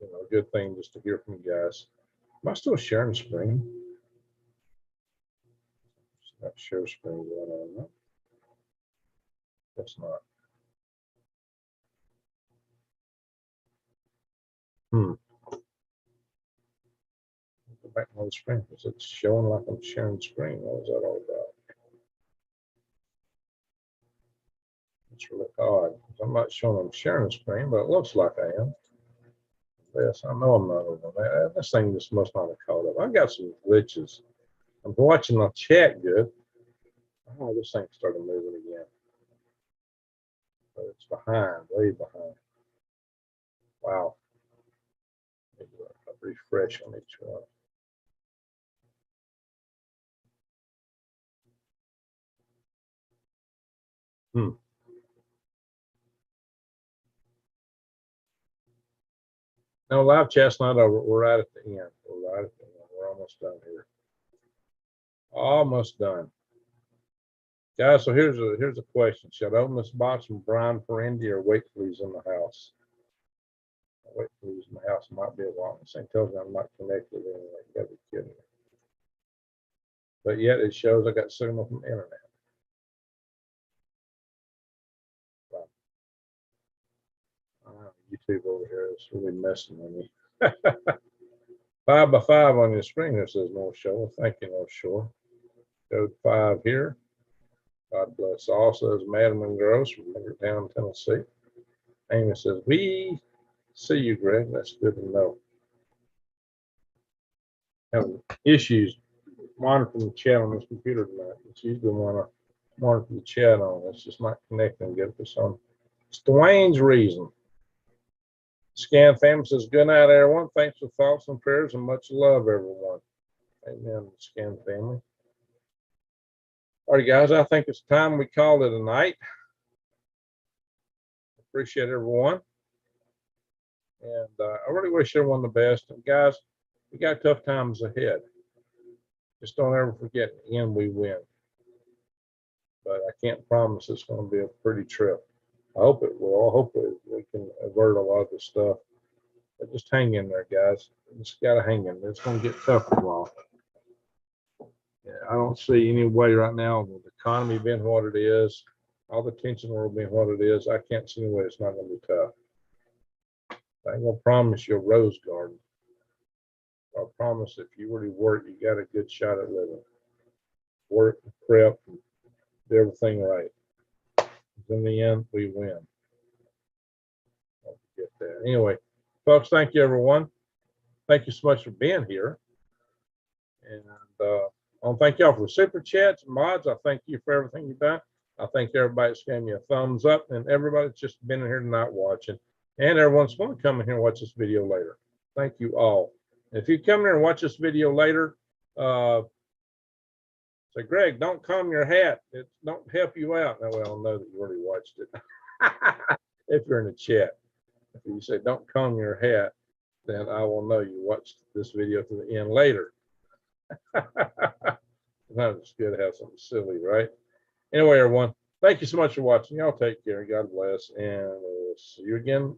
you know, a good thing just to hear from you guys. Am I still sharing screen? Not share screen going on. No, that's not. Go back on the screen because it's showing like I'm sharing screen. What was that all about? It's really odd. I'm not showing I'm sharing screen, but it looks like I am. Yes, I know I'm not over that. This thing just must not have caught up. I've got some glitches. I'm watching the chat good. Oh, this thing started moving again. But it's behind, way behind. Wow. Refresh on each one. No, live chat's not over. We're right at the end. We're right at the end. We're almost done here. Almost done. Guys, so here's a question. Should I open this box from Brian Ferendi or wait till he's in the house? I'll wait till he's in the house. It might be a while. This thing tells me I'm not connected anyway. You gotta be kidding me. But yet it shows I got signal from the internet. YouTube over here is really messing with me. 5 by 5 on your screen. There says North Shore. Thank you, North Shore. Code 5 here. God bless. Also says Madam Gross from Town, Tennessee. Amy says, we see you, Greg. That's good to know. Having issues monitoring the chat on this computer tonight. It's usually when I monitor the chat on. It's just not connecting. Get for some. It's Dwayne's reason. Scan Family says, good night, everyone. Thanks for thoughts and prayers and much love, everyone. Amen, Scan Family. All right, guys, I think it's time we call it a night. Appreciate everyone. And I really wish everyone the best. And guys, we got tough times ahead. Just don't ever forget, in the end, we win. But I can't promise it's going to be a pretty trip. I hope it will. I hope we can avert a lot of this stuff. But just hang in there, guys. You just got to hang in there. It's going to get tough for a while. Yeah, I don't see any way right now with the economy being what it is, all the tension in the world being what it is. I can't see any way it's not going to be tough. I ain't going to promise you a rose garden. I promise if you really work, you got a good shot at living. Work, prep, and do everything right. In the end, we win. Don't forget that. Anyway, folks, thank you, everyone. Thank you so much for being here. And I want to thank y'all for the super chats and mods. I thank you for everything you've done. I thank everybody that's gave me a thumbs up and everybody that's just been in here tonight watching. And everyone's going to come in here and watch this video later. Thank you all. And if you come here and watch this video later, say, Greg, don't comb your hat. It don't help you out. That way I'll know that you already watched it. If you're in the chat. If you say, don't comb your hat, then I will know you watched this video to the end later. It's good to have something silly, right? Anyway, everyone, thank you so much for watching. Y'all take care. God bless. And we'll see you again